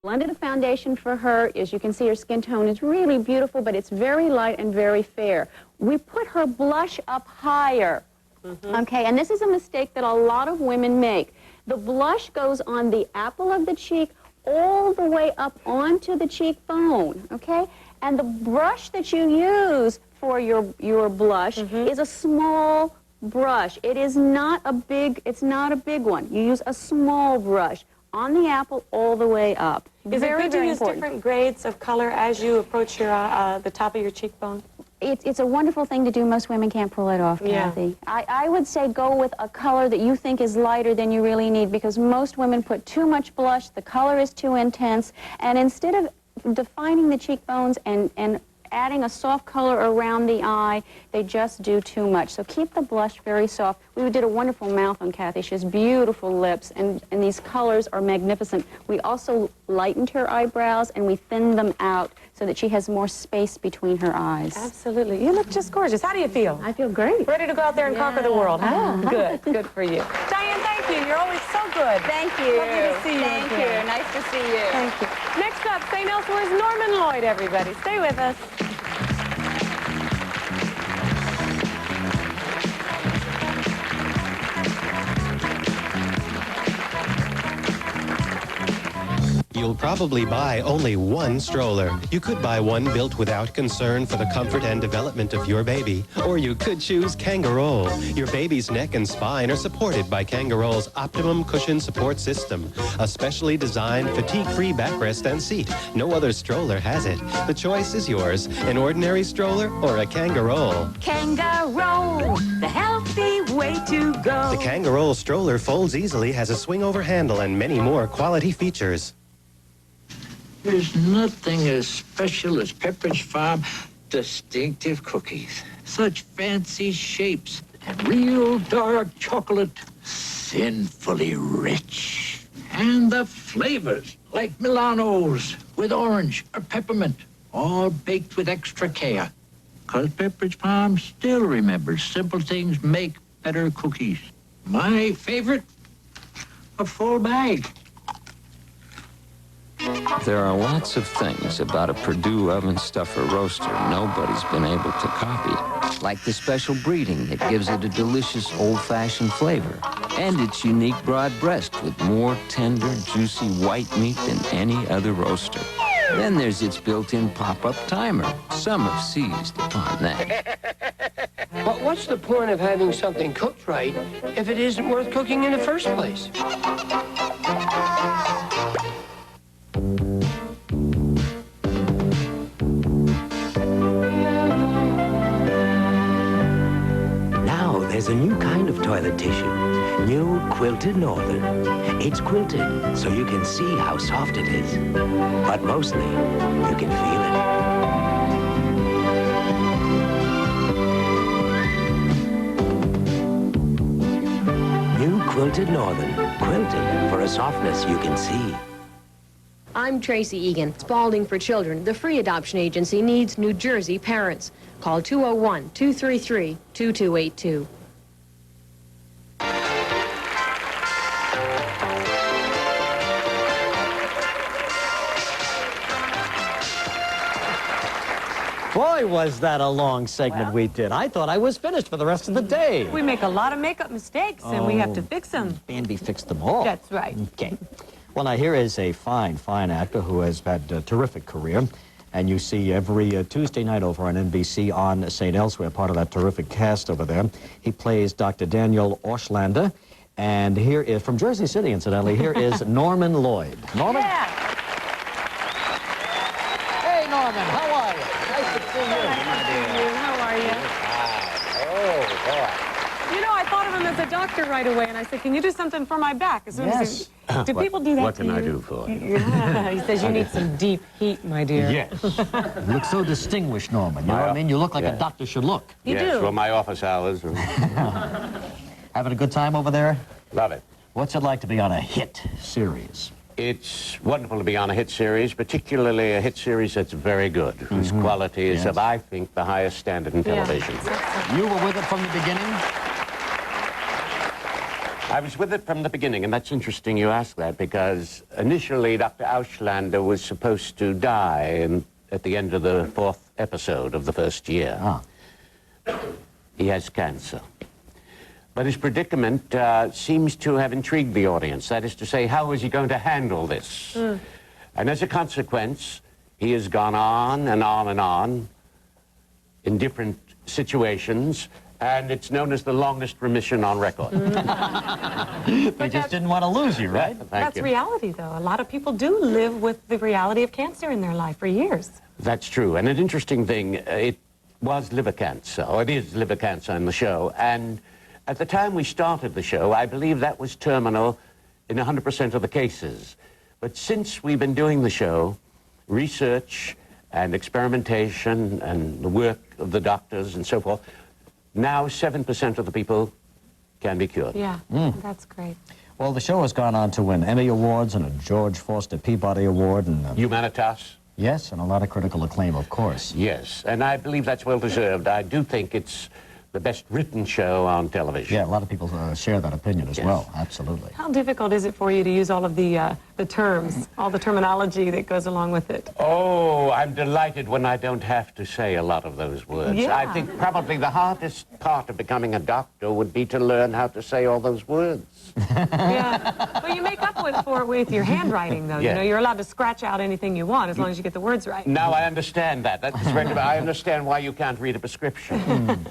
Blended a foundation for her. As you can see, her skin tone is really beautiful, but it's very light and very fair. We put her blush up higher. Okay, and this is a mistake that a lot of women make. The blush goes on the apple of the cheek all the way up onto the cheekbone, okay? And the brush that you use for your blush is a small brush. It is not a big, it's not a big one. You use a small brush on the apple all the way up. Is it good to use different grades of color as you approach your the top of your cheekbone? It's a wonderful thing to do. Most women can't pull it off, Kathy. I would say go with a color that you think is lighter than you really need, because most women put too much blush, the color is too intense, and instead of defining the cheekbones and adding a soft color around the eye, they just do too much. So keep the blush very soft. We did a wonderful mouth on Kathy. She has beautiful lips, and these colors are magnificent. We also lightened her eyebrows, and we thinned them out so that she has more space between her eyes. Absolutely. You look just gorgeous. How do you feel? I feel great. Ready to go out there and conquer the world, huh? Good. Good for you. Diane, thank you. You're always so good. Thank you. Lovely to see you. Thank you. Nice to see you. Thank you. Next up, St. Elsewhere's Norman Lloyd, everybody. Stay with us. You'll probably buy only one stroller. You could buy one built without concern for the comfort and development of your baby. Or you could choose Kangaroo. Your baby's neck and spine are supported by Kangaroo's Optimum Cushion Support System, a specially designed fatigue-free backrest and seat. No other stroller has it. The choice is yours, an ordinary stroller or a Kangaroo. Kangaroo, the healthy way to go. The Kangaroo stroller folds easily, has a swing-over handle, and many more quality features. There's nothing as special as Pepperidge Farm distinctive cookies. Such fancy shapes and real dark chocolate, sinfully rich. And the flavors, like Milanos with orange or peppermint, all baked with extra care. 'Cause Pepperidge Farm still remembers simple things make better cookies. My favorite, a full bag. There are lots of things about a Purdue oven stuffer roaster nobody's been able to copy. Like the special breeding that gives it a delicious old-fashioned flavor. And its unique broad breast with more tender, juicy white meat than any other roaster. Then there's its built-in pop-up timer. Some have seized upon that. But what's the point of having something cooked right if it isn't worth cooking in the first place? There's a new kind of toilet tissue, new Quilted Northern. It's quilted so you can see how soft it is, but mostly you can feel it. New Quilted Northern, quilted for a softness you can see. I'm Tracy Egan, Spalding for Children. The free adoption agency needs New Jersey parents. Call 201-233-2282. Boy, was that a long segment we did. I thought I was finished for the rest of the day. We make a lot of makeup mistakes, and we have to fix them. Andy fixed them all. That's right. Okay. Well, now, here is a fine, fine actor who has had a terrific career. And you see every Tuesday night over on NBC on St. Elsewhere, part of that terrific cast over there. He plays Dr. Daniel Orslander. And here is, from Jersey City, incidentally, here is Norman Lloyd. Norman? Yeah. Hey, Norman, how are you? Nice to see you. How are you? Oh, boy. You know, I thought of him as a doctor right away, and I said, can you do something for my back? As soon as he... Do people do that What to can you? I do for you? Yeah. He says you need some deep heat, my dear. Yes. You look so distinguished, Norman. You know what I mean? You look like a doctor should look. You Yes, do. well, my office hours. Having a good time over there? Love it. What's it like to be on a hit series? It's wonderful to be on a hit series, particularly a hit series that's very good, whose quality is of, I think, the highest standard in television. You were with it from the beginning? I was with it from the beginning, and that's interesting you ask that, because initially Dr. Auslander was supposed to die at the end of the 4th episode of the first year. Ah. He has cancer. But his predicament seems to have intrigued the audience. That is to say, how is he going to handle this? And as a consequence, he has gone on and on and on in different situations, and it's known as the longest remission on record. They just didn't want to lose you, right? That's reality, though. A lot of people do live with the reality of cancer in their life for years. That's true. And an interesting thing, it was liver cancer, or it is liver cancer in the show. And at the time we started the show, I believe that was terminal in 100% of the cases. But since we've been doing the show, research and experimentation and the work of the doctors and so forth, now 7% of the people can be cured. Yeah, that's great. Well, the show has gone on to win Emmy Awards and a George Foster Peabody Award. And Humanitas? Yes, and a lot of critical acclaim, of course. Yes, and I believe that's well-deserved. I do think it's the best written show on television. Yeah, a lot of people share that opinion as well, absolutely. How difficult is it for you to use all of the terms, all the terminology that goes along with it? Oh, I'm delighted when I don't have to say a lot of those words. Yeah. I think probably the hardest part of becoming a doctor would be to learn how to say all those words. Yeah. Well, you make up for it with your handwriting, though. Yeah. You know, you're allowed to scratch out anything you want as long as you get the words right. Now I understand that. That's very good. I understand why you can't read a prescription.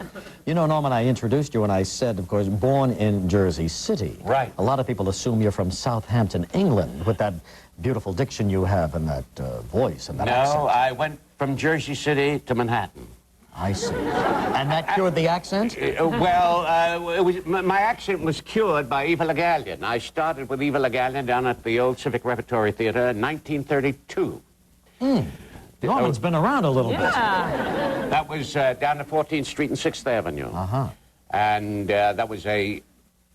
You know, Norman, I introduced you and I said, of course, born in Jersey City. Right. A lot of people assume you're from Southampton, England, with that beautiful diction you have and that voice and that accent. No, I went from Jersey City to Manhattan. I see. And that cured the accent? My accent was cured by Eva Le Gallienne. I started with Eva Le Gallienne down at the old Civic Repertory Theater in 1932. Norman's been around a little bit. That was down at 14th Street and 6th Avenue. And that was a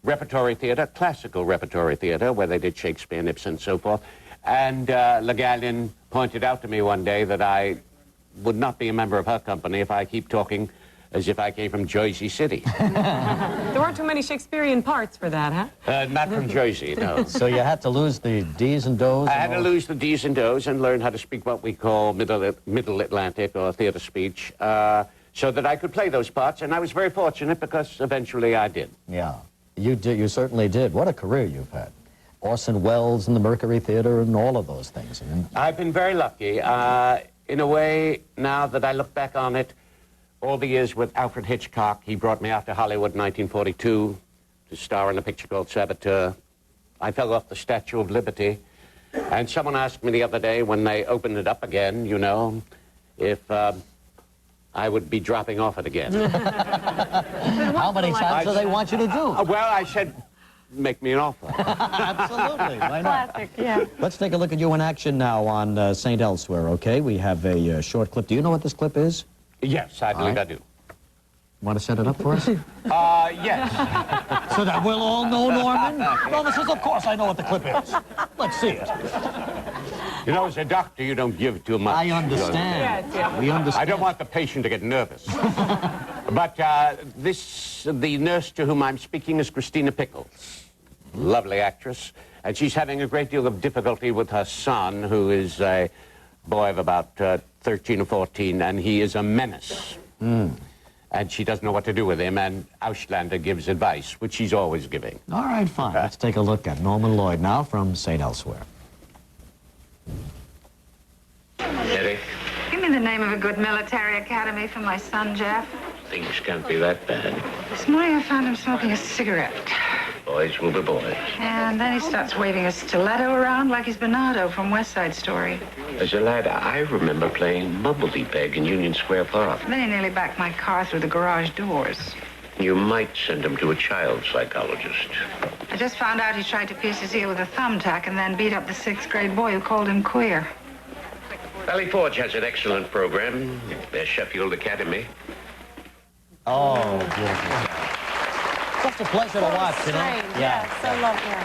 repertory theater, classical repertory theater, where they did Shakespeare and Ibsen and so forth. And Le Gallienne pointed out to me one day that I would not be a member of her company if I keep talking as if I came from Jersey City. There weren't too many Shakespearean parts for that, huh? Not from Jersey, no. So you had to lose the D's and Do's? I had to lose the D's and Do's and learn how to speak what we call Middle Atlantic or theater speech, so that I could play those parts, and I was very fortunate because eventually I did. Yeah, you did. You certainly did. What a career you've had. Orson Welles and the Mercury Theater and all of those things. I've been very lucky. In a way, now that I look back on it, all the years with Alfred Hitchcock, he brought me out to Hollywood in 1942 to star in a picture called Saboteur. I fell off the Statue of Liberty, and someone asked me the other day when they opened it up again, you know, if I would be dropping off it again. How many times do they want you to do? Well, I said, make me an offer. Absolutely, why not? Classic, yeah. Let's take a look at you in action now on St. Elsewhere, okay? We have a short clip. Do you know what this clip is? Yes, I believe I do. Want to set it up for us? Yes. So that we'll all know, Norman? Norman says, of course I know what the clip is. Let's see it. You know, as a doctor, you don't give too much. I understand. We understand. I don't want the patient to get nervous. But the nurse to whom I'm speaking is Christina Pickles. Lovely actress. And she's having a great deal of difficulty with her son, who is a boy of about 13 or 14, and he is a menace. And she doesn't know what to do with him, and Auslander gives advice, which she's always giving. All right, fine. Let's take a look at Norman Lloyd now from St. Elsewhere. Eddie? Give me the name of a good military academy for my son, Jeff. Things can't be that bad. This morning I found him smoking a cigarette. Boys will be boys. And then he starts waving a stiletto around like he's Bernardo from West Side Story. As a lad, I remember playing Bumblebee Peg in Union Square Park. Then he nearly backed my car through the garage doors. You might send him to a child psychologist. I just found out he tried to pierce his ear with a thumbtack and then beat up the 6th grade boy who called him queer. Valley Forge has an excellent program. Their Sheffield Academy. Oh, beautiful. Such a pleasure to watch, you know? Yeah, so lovely.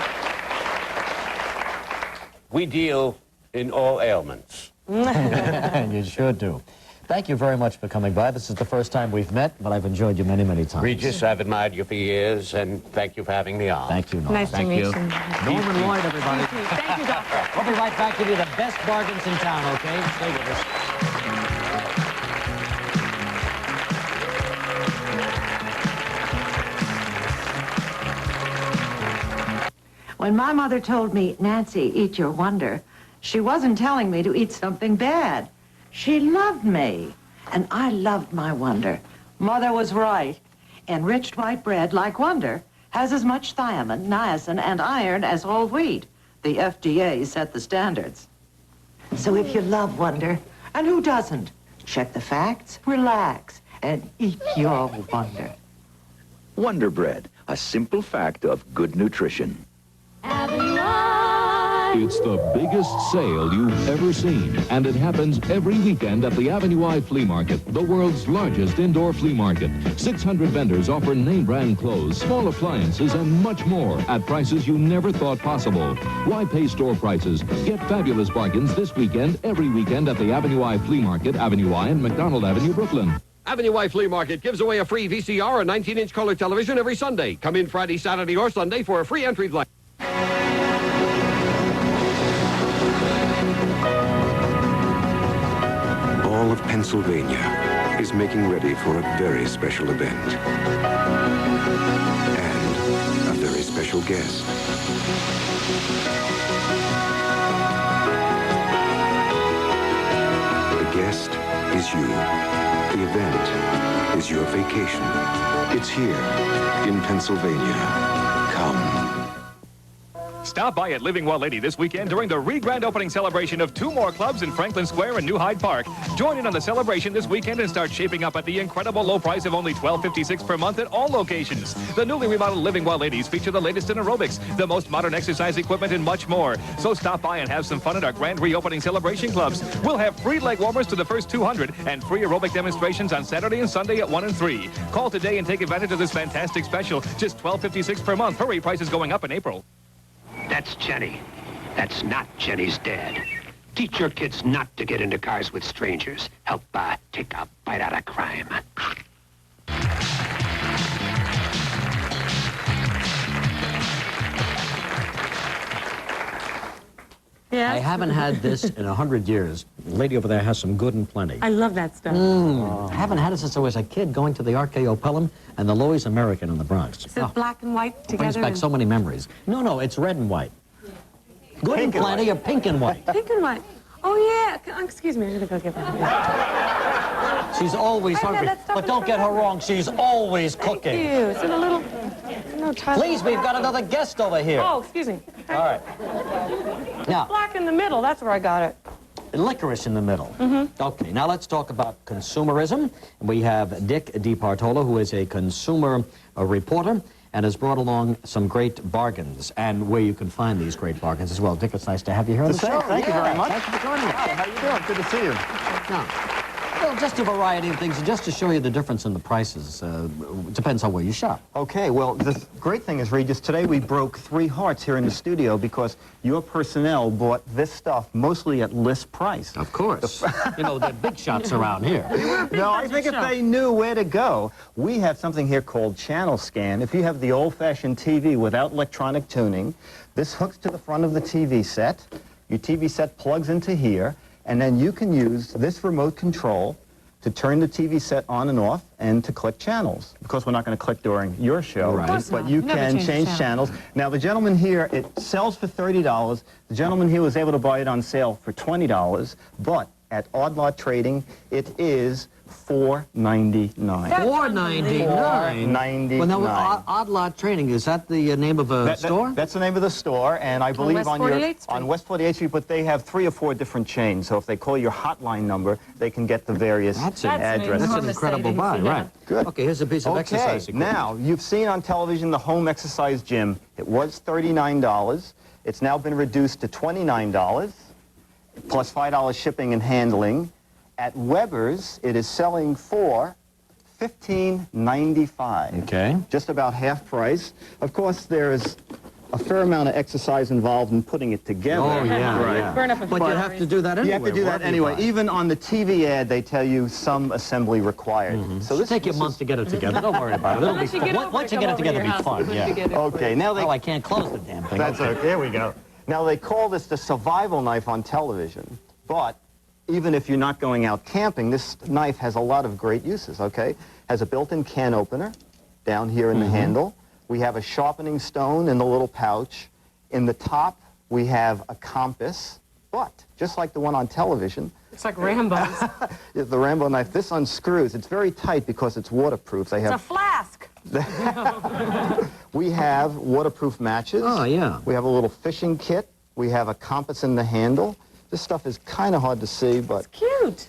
We deal in all ailments. You sure do. Thank you very much for coming by. This is the first time we've met, but I've enjoyed you many, many times. Regis, I've admired you for years, and thank you for having me on. Thank you, Norman. Nice to meet you. Norman Lloyd, everybody. Thank you, Doctor. We'll be right back, give you the best bargains in town, okay? Stay with us. When my mother told me, Nancy, eat your wonder, she wasn't telling me to eat something bad. She loved me, and I loved my wonder. Mother was right. Enriched white bread, like Wonder, has as much thiamine, niacin, and iron as whole wheat. The FDA set the standards. So if you love Wonder, and who doesn't, check the facts, relax, and eat your wonder. Wonder Bread, a simple fact of good nutrition. It's the biggest sale you've ever seen, and it happens every weekend at the Avenue I Flea Market, the world's largest indoor flea market. 600 vendors offer name-brand clothes, small appliances, and much more at prices you never thought possible. Why pay store prices? Get fabulous bargains this weekend, every weekend at the Avenue I Flea Market, Avenue I and McDonald Avenue, Brooklyn. Avenue I Flea Market gives away a free VCR or 19-inch color television every Sunday. Come in Friday, Saturday, or Sunday for a free entry flight. All of Pennsylvania is making ready for a very special event. And a very special guest. The guest is you. The event is your vacation. It's here in Pennsylvania. Come. Stop by at Living Well Lady this weekend during the re-grand opening celebration of 2 more clubs in Franklin Square and New Hyde Park. Join in on the celebration this weekend and start shaping up at the incredible low price of only $12.56 per month at all locations. The newly remodeled Living Well Ladies feature the latest in aerobics, the most modern exercise equipment, and much more. So stop by and have some fun at our grand reopening celebration clubs. We'll have free leg warmers to the first 200 and free aerobic demonstrations on Saturday and Sunday at 1 and 3. Call today and take advantage of this fantastic special. Just $12.56 per month. Hurry, prices going up in April. That's Jenny. That's not Jenny's dad. Teach your kids not to get into cars with strangers. Help take a bite out of crime. Yes? I haven't had this in 100 years. The lady over there has some good and plenty. I love that stuff. I haven't had it since I was a kid going to the RKO Pelham and the Loews American in the Bronx. Is it black and white together? Brings back so many memories. No, it's red and white. Good and plenty or pink and white. Pink and white. Oh, yeah. Excuse me. I'm going to go get that. She's always hungry. But don't get her wrong. She's always cooking. Thank you. Is it a little... No, Please, we've got another guest over here. Oh, excuse me. All right. Now, black in the middle. That's where I got it. Licorice in the middle. Okay, now let's talk about consumerism. We have Dick DeBartolo, who is a consumer reporter and has brought along some great bargains and where you can find these great bargains as well. Dick, it's nice to have you here on the show. Thank you very much. Thank you for joining us. How you doing? Good to see you. Now, well, just a variety of things, just to show you the difference in the prices. Depends on where you shop. Okay, well, the great thing is, Regis, today we broke 3 hearts here in the studio because your personnel bought this stuff mostly at list price. Of course. You know, they're big shots around here. No, I think if they knew where to go, we have something here called Channel Scan. If you have the old-fashioned TV without electronic tuning, this hooks to the front of the TV set. Your TV set plugs into here. And then you can use this remote control to turn the TV set on and off and to click channels. Of course, we're not going to click during your show, right. But you can change channels. Now, the gentleman here, it sells for $30. The gentleman here was able to buy it on sale for $20, but at Odd Lot Trading, it is $4.99. $4.99. Well, now, Odd Lot Trading, is that the name of a store? That's the name of the store, and I believe on West 48th Street, but they have 3 or 4 different chains. So if they call your hotline number, they can get the various addresses. That's an incredible buy, right? Good. Okay, here's a piece of exercise equipment. Now, you've seen on television the home exercise gym. It was $39. It's now been reduced to $29, plus $5 shipping and handling. At Weber's, it is selling for $15.95. Okay. Just about half price. Of course, there's a fair amount of exercise involved in putting it together. Oh, yeah, right. yeah. Burn up a But you have to do that anyway. You have to do that anyway. Even on the TV ad, they tell you some assembly required. So This take you a month to get it together. Don't worry about it. It'll be fun. Once you get it together, it'll be fun. Yeah. Okay, now they... Oh, I can't close the damn thing. That's okay. There we go. Now, they call this the survival knife on television, but even if you're not going out camping, this knife has a lot of great uses, okay? Has a built-in can opener down here in the handle. We have a sharpening stone in the little pouch. In the top, we have a compass, but just like the one on television, It's like Rambo's. the Rambo knife, this unscrews. It's very tight because it's waterproof. They It's a have flask. We have waterproof matches. Oh, yeah. We have a little fishing kit. We have a compass in the handle. This stuff is kind of hard to see, but... It's cute.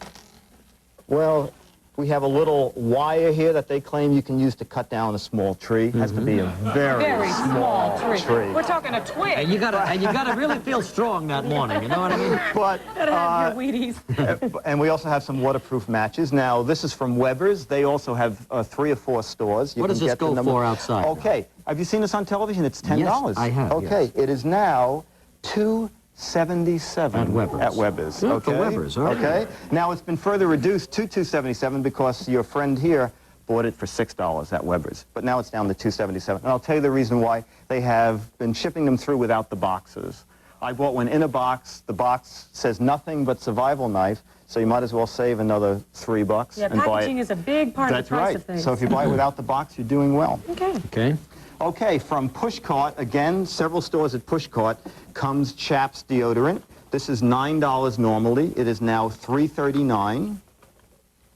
Well, we have a little wire here that they claim you can use to cut down a small tree. It has to be a very small tree. We're talking a twig. And you gotta really feel strong that morning. You know what I mean? But Gotta have your Wheaties. and we also have some waterproof matches. Now, this is from Weber's. They also have 3 or 4 stores. What does this go for outside? Okay. Have you seen this on television? It's $10. Yes, I have. Okay. Yes. It is now $2.77 at Weber's. At Weber's. Good okay. for Weber's. All right. Okay. Now it's been further reduced to $2.77 because your friend here bought it for $6 at Weber's. But now it's down to $2.77. And I'll tell you the reason why. They have been shipping them through without the boxes. I bought one in a box. The box says nothing but survival knife, so you might as well save another $3 Yeah, and buy it. packaging is a big part of the price of things. So if you buy it without the box, you're doing well. Okay. Okay. Okay, from Pushcart, again, several stores at Pushcart, comes Chaps deodorant. This is $9 normally. It is now $3.39. I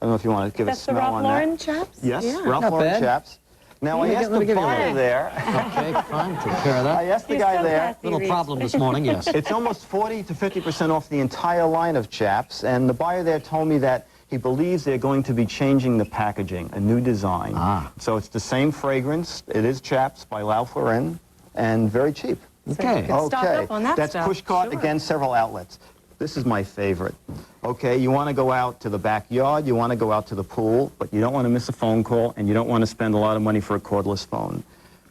don't know if you want to give a smell on that. That's the Ralph Lauren Chaps? Yes, Yeah. Ralph Lauren Chaps. Now, I asked the buyer there. Okay, fine. Take care of that. I asked the guy there. Little problem this morning, yes. It's almost 40 to 50% off the entire line of Chaps, and the buyer there told me that he believes they're going to be changing the packaging, a new design. So it's the same fragrance. It is Chaps by Ralph Lauren, and very cheap. Okay. You can stock up on that That's stuff. Pushcart, Sure. again, several outlets. This is my favorite. Okay, you want to go out to the backyard, you want to go out to the pool, but you don't want to miss a phone call, and you don't want to spend a lot of money for a cordless phone.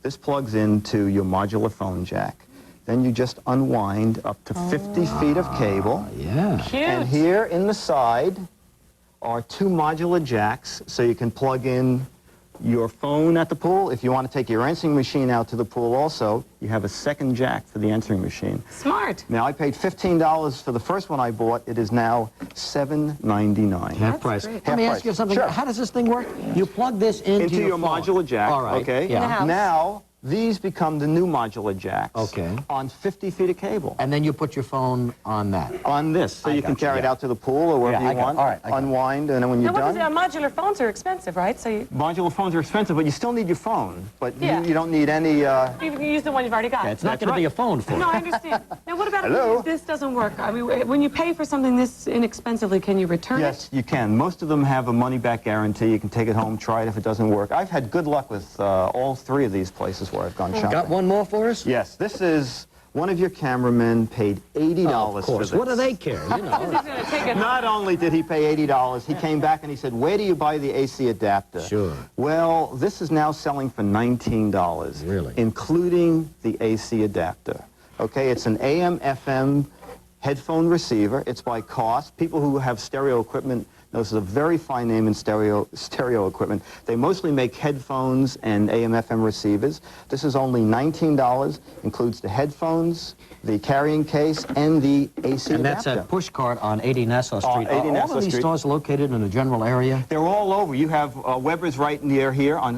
This plugs into your modular phone jack. Then you just unwind up to 50 feet of cable. Yeah. Cute. And here in the side are 2 modular jacks, so you can plug in your phone at the pool. If you want to take your answering machine out to the pool also, you have a second jack for the answering machine. Smart. Now, I paid $15 for the first one I bought. It is now $7.99. Half price. Let me ask you something. Sure. How does this thing work? You plug this into your phone. modular jack. All right. Okay. Yeah. In the house. Now, these become the new modular jacks. Okay. On 50 feet of cable. And then you put your phone on that. On this, so you can carry it out to the pool or wherever Yeah, you want. all right, Unwind, and then when you're Now, what done. is it? Modular phones are expensive, right? So you Modular phones are expensive, but you still need your phone. But Yeah. you don't need any... you can use the one you've already got. Yeah, it's not going to be a phone for No, you. I understand. Now, what about Hello? if this doesn't work? I mean, when you pay for something this inexpensively, can you return Yes, it? you can. Most of them have a money-back guarantee. You can take it home, try it if it doesn't work. I've had good luck with all 3 of these places where I've gone shopping. Got one more for us? Yes, this is one of your cameramen paid $80 Of for course. this. What do they care? You know. He's going to take it. Not only did he pay $80, he came back and he said, where do you buy the AC adapter? Sure. Well, this is now selling for $19. Really? Including the AC adapter. Okay, it's an AM/FM headphone receiver. It's by cost. People who have stereo equipment know this is a very fine name in stereo equipment. They mostly make headphones and AM/FM receivers. This is only $19. Includes the headphones, the carrying case, and the AC And that's adapter. at Pushcart on 80 Nassau Street. 80 Are Nassau all of these Street. stores located in a general area? They're all over. You have Weber's right near here on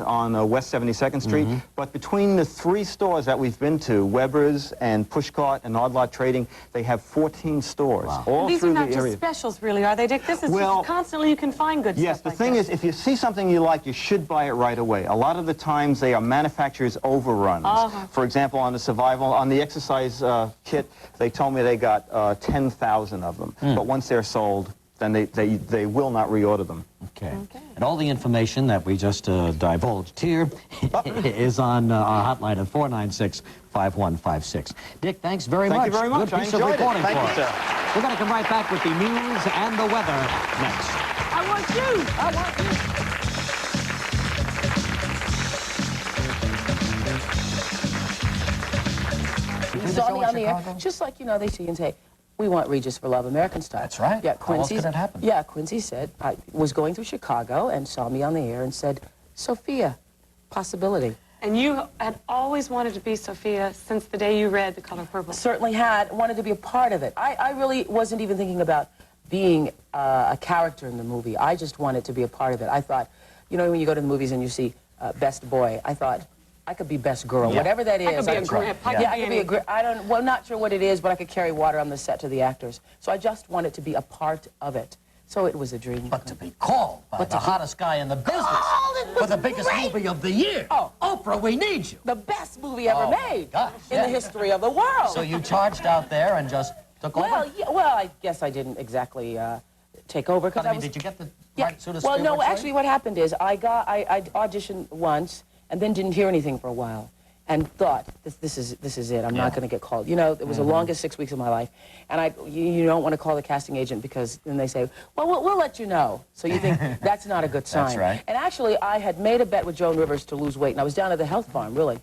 West 72nd Street. But between the 3 stores that we've been to, Weber's and Pushcart and Odd Lot Trading, they have 14 stores all These through are not the just area. specials, really, are they, Dick? This is Well, just constantly you can find good Yes, stuff the like thing this. is, if you see something you like, you should buy it right away. A lot of the times they are manufacturers' overruns. For example, on the survival, on the exercise kit, they told me they got 10,000 of them. But once they're sold, then they will not reorder them. Okay. And all the information that we just divulged here is on our hotline at 496-5156. Dick, thanks very much. Thank you very much. Good I piece of enjoyed it. reporting Thank for you, us. sir. We're going to come right back with the news and the weather next. I want you. I want you. did the saw show me in on the air. Chicago? Just like, you know, they see and say, we want Regis for Love American Style. That's right. Yeah, How else Quincy. could it happen? Yeah, Quincy said, I was going through Chicago and saw me on the air and said, Sophia, possibility. And you had always wanted to be Sophia since the day you read The Color Purple. Certainly had, wanted to be a part of it. I really wasn't even thinking about being a character in the movie. I just wanted to be a part of it. I thought, you know, when you go to the movies and you see Best Boy, I thought, I could be Best Girl, Yeah. whatever that is. I could be a grip. Yeah, I could be a grip. Well, not sure what it is, but I could carry water on the set to the actors. So I just wanted to be a part of it. So it was a dream. But to be called by the hottest guy in the business for the biggest movie of the year. Oh, Oprah, we need you. The best movie ever made gosh, in the history of the world. So you charged out there and just took over? Well, I guess I didn't exactly take over. But I mean, did you get the right sort of Spielberg no, story? actually what happened is I auditioned once and then didn't hear anything for a while and thought, this is it. I'm not going to get called. You know, it was the longest 6 weeks of my life. And you don't want to call the casting agent because then they say, well, we'll let you know. So you think that's not a good sign. That's right. And actually, I had made a bet with Joan Rivers to lose weight. And I was down at the health farm, really,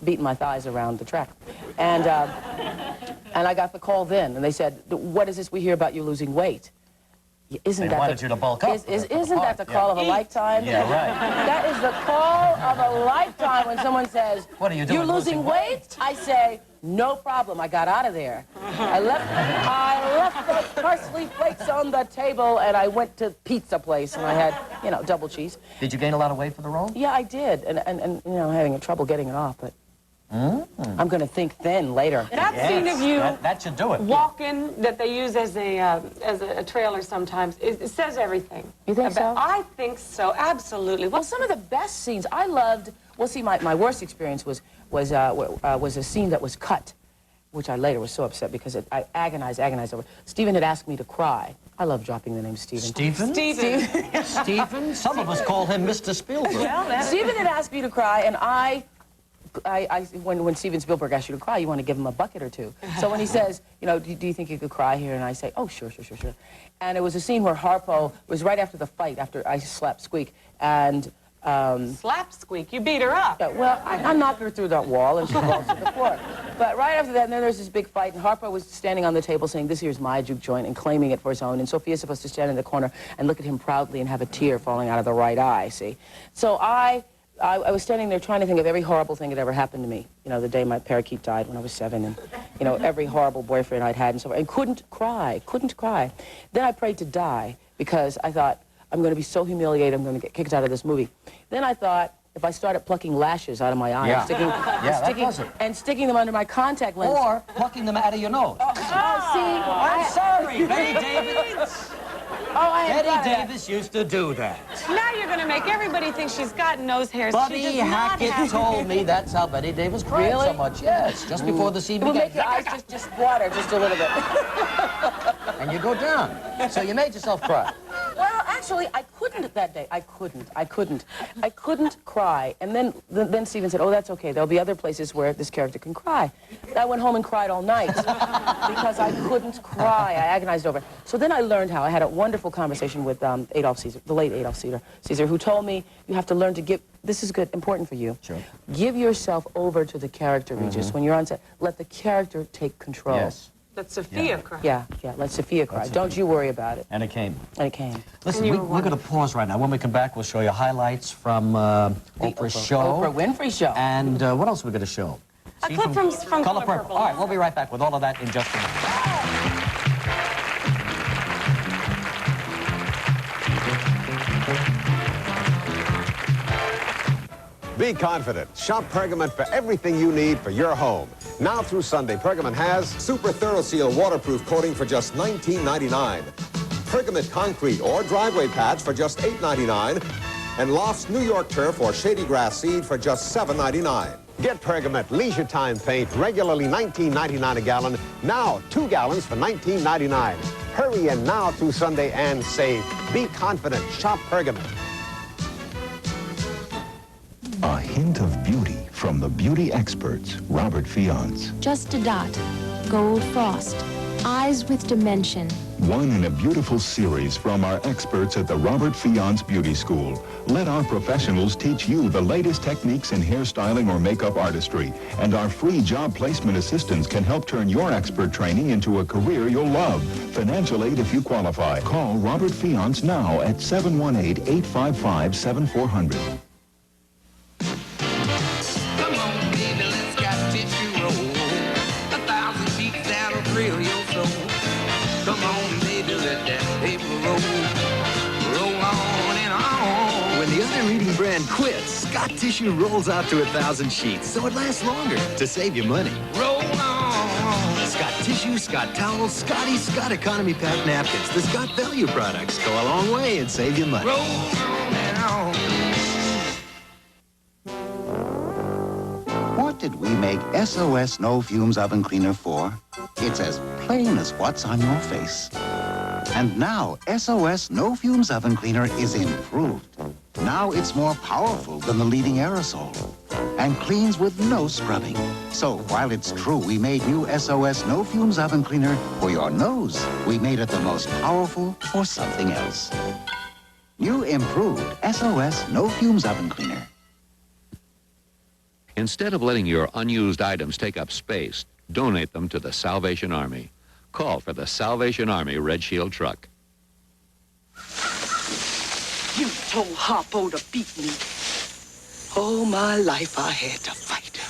beating my thighs around the track. And I got the call then. And they said, what is this we hear about you losing weight? Isn't They that wanted you to bulk up. Isn't that the call of a lifetime? Yeah, right. That is the call of a lifetime when someone says, What are you doing, you're losing weight? I say, no problem. I got out of there. I left those parsley flakes on the table and I went to pizza place and I had, you know, double cheese. Did you gain a lot of weight for the role? Yeah, I did. And you know, having trouble getting it off, but I'm going to think thin later. That scene of you that should do it. walking that they use as a trailer sometimes, it says everything. You think so? I think so, absolutely. Well, some of the best scenes I loved. Well, see, my worst experience was a scene that was cut, which I later was so upset because I agonized over. Stephen had asked me to cry. I love dropping the name Stephen. Stephen? Stephen? Some of us call him Mr. Spielberg. Stephen had asked me to cry, and when Steven Spielberg asks you to cry, you want to give him a bucket or two. So when he says, you know, do you think you could cry here? And I say, oh, sure. And it was a scene where Harpo was right after the fight, after I slapped Squeak, and... Slap Squeak? You beat her up. Yeah, well, I knocked her through that wall, and she falls to the floor. But right after that, and then there's this big fight, and Harpo was standing on the table saying, this here's my juke joint, and claiming it for his own, and Sophia's supposed to stand in the corner and look at him proudly and have a tear falling out of the right eye, see? So I was standing there trying to think of every horrible thing that ever happened to me. You know, the day my parakeet died when I was 7, and, you know, every horrible boyfriend I'd had and so forth, and couldn't cry. Then I prayed to die because I thought, I'm going to be so humiliated, I'm going to get kicked out of this movie. Then I thought, if I started plucking lashes out of my eye and sticking them under my contact lens. Or plucking them out of your nose. I'm sorry, Betty Davis. Betty Davis used to do that. Now you're going to make everybody think she's got nose hairs. Buddy She does not Hackett have told me that's how Betty Davis cried so much. Yes, just before the scene It will began. make your eyes just water just a little bit. And you go down. So you made yourself cry. Well, actually, I couldn't that day. I couldn't cry. And then Stephen said, oh, that's okay. There'll be other places where this character can cry. I went home and cried all night because I couldn't cry. I agonized over it. So then I learned how. I had a wonderful conversation with Adolph Caesar, the late Adolph Caesar, who told me you have to learn to give, this is good, important for you. Sure. Give yourself over to the character, Regis. When you're on set, let the character take control. Yes. Let Sophia cry. Yeah, let Sophia cry. Don't you worry about it. And it came. Listen, And we're going to pause right now. When we come back, we'll show you highlights from Oprah's show. Oprah Winfrey show. And what else are we going to show? A clip from Color Purple. All right, we'll be right back with all of that in just a minute. Be confident. Shop Pergament for everything you need for your home. Now through Sunday, Pergament has Super Thorough Seal waterproof coating for just $19.99. Pergament concrete or driveway pads for just $8.99. And Loft's New York Turf or Shady Grass Seed for just $7.99. Get Pergament Leisure Time paint, regularly $19.99 a gallon. Now 2 gallons for $19.99. Hurry in now through Sunday and save. Be confident. Shop Pergament. A hint of beauty from the beauty experts, Robert Fiance. Just a dot. Gold frost. Eyes with dimension. one in a beautiful series from our experts at the Robert Fiance Beauty School. Let our professionals teach you the latest techniques in hairstyling or makeup artistry. And our free job placement assistance can help turn your expert training into a career you'll love. Financial aid if you qualify. Call Robert Fiance now at 718-855-7400. Come on, baby, let that paper roll. Roll on and on. When the other leading brand quits, Scott Tissue rolls out to 1,000 sheets, so it lasts longer to save you money. Roll on. Scott Tissue, Scott Towels, Scott Economy Pack napkins. The Scott Value products go a long way and save you money. Roll on and on. What did we make SOS No Fumes Oven Cleaner for? It's as plain as what's on your face. And now, SOS No Fumes Oven Cleaner is improved. Now it's more powerful than the leading aerosol and cleans with no scrubbing. So while it's true we made new SOS No Fumes Oven Cleaner for your nose, we made it the most powerful for something else. New improved SOS No Fumes Oven Cleaner. Instead of letting your unused items take up space, donate them to the Salvation Army. Call for the Salvation Army Red Shield truck. You told Harpo to beat me. All my life I had to fight.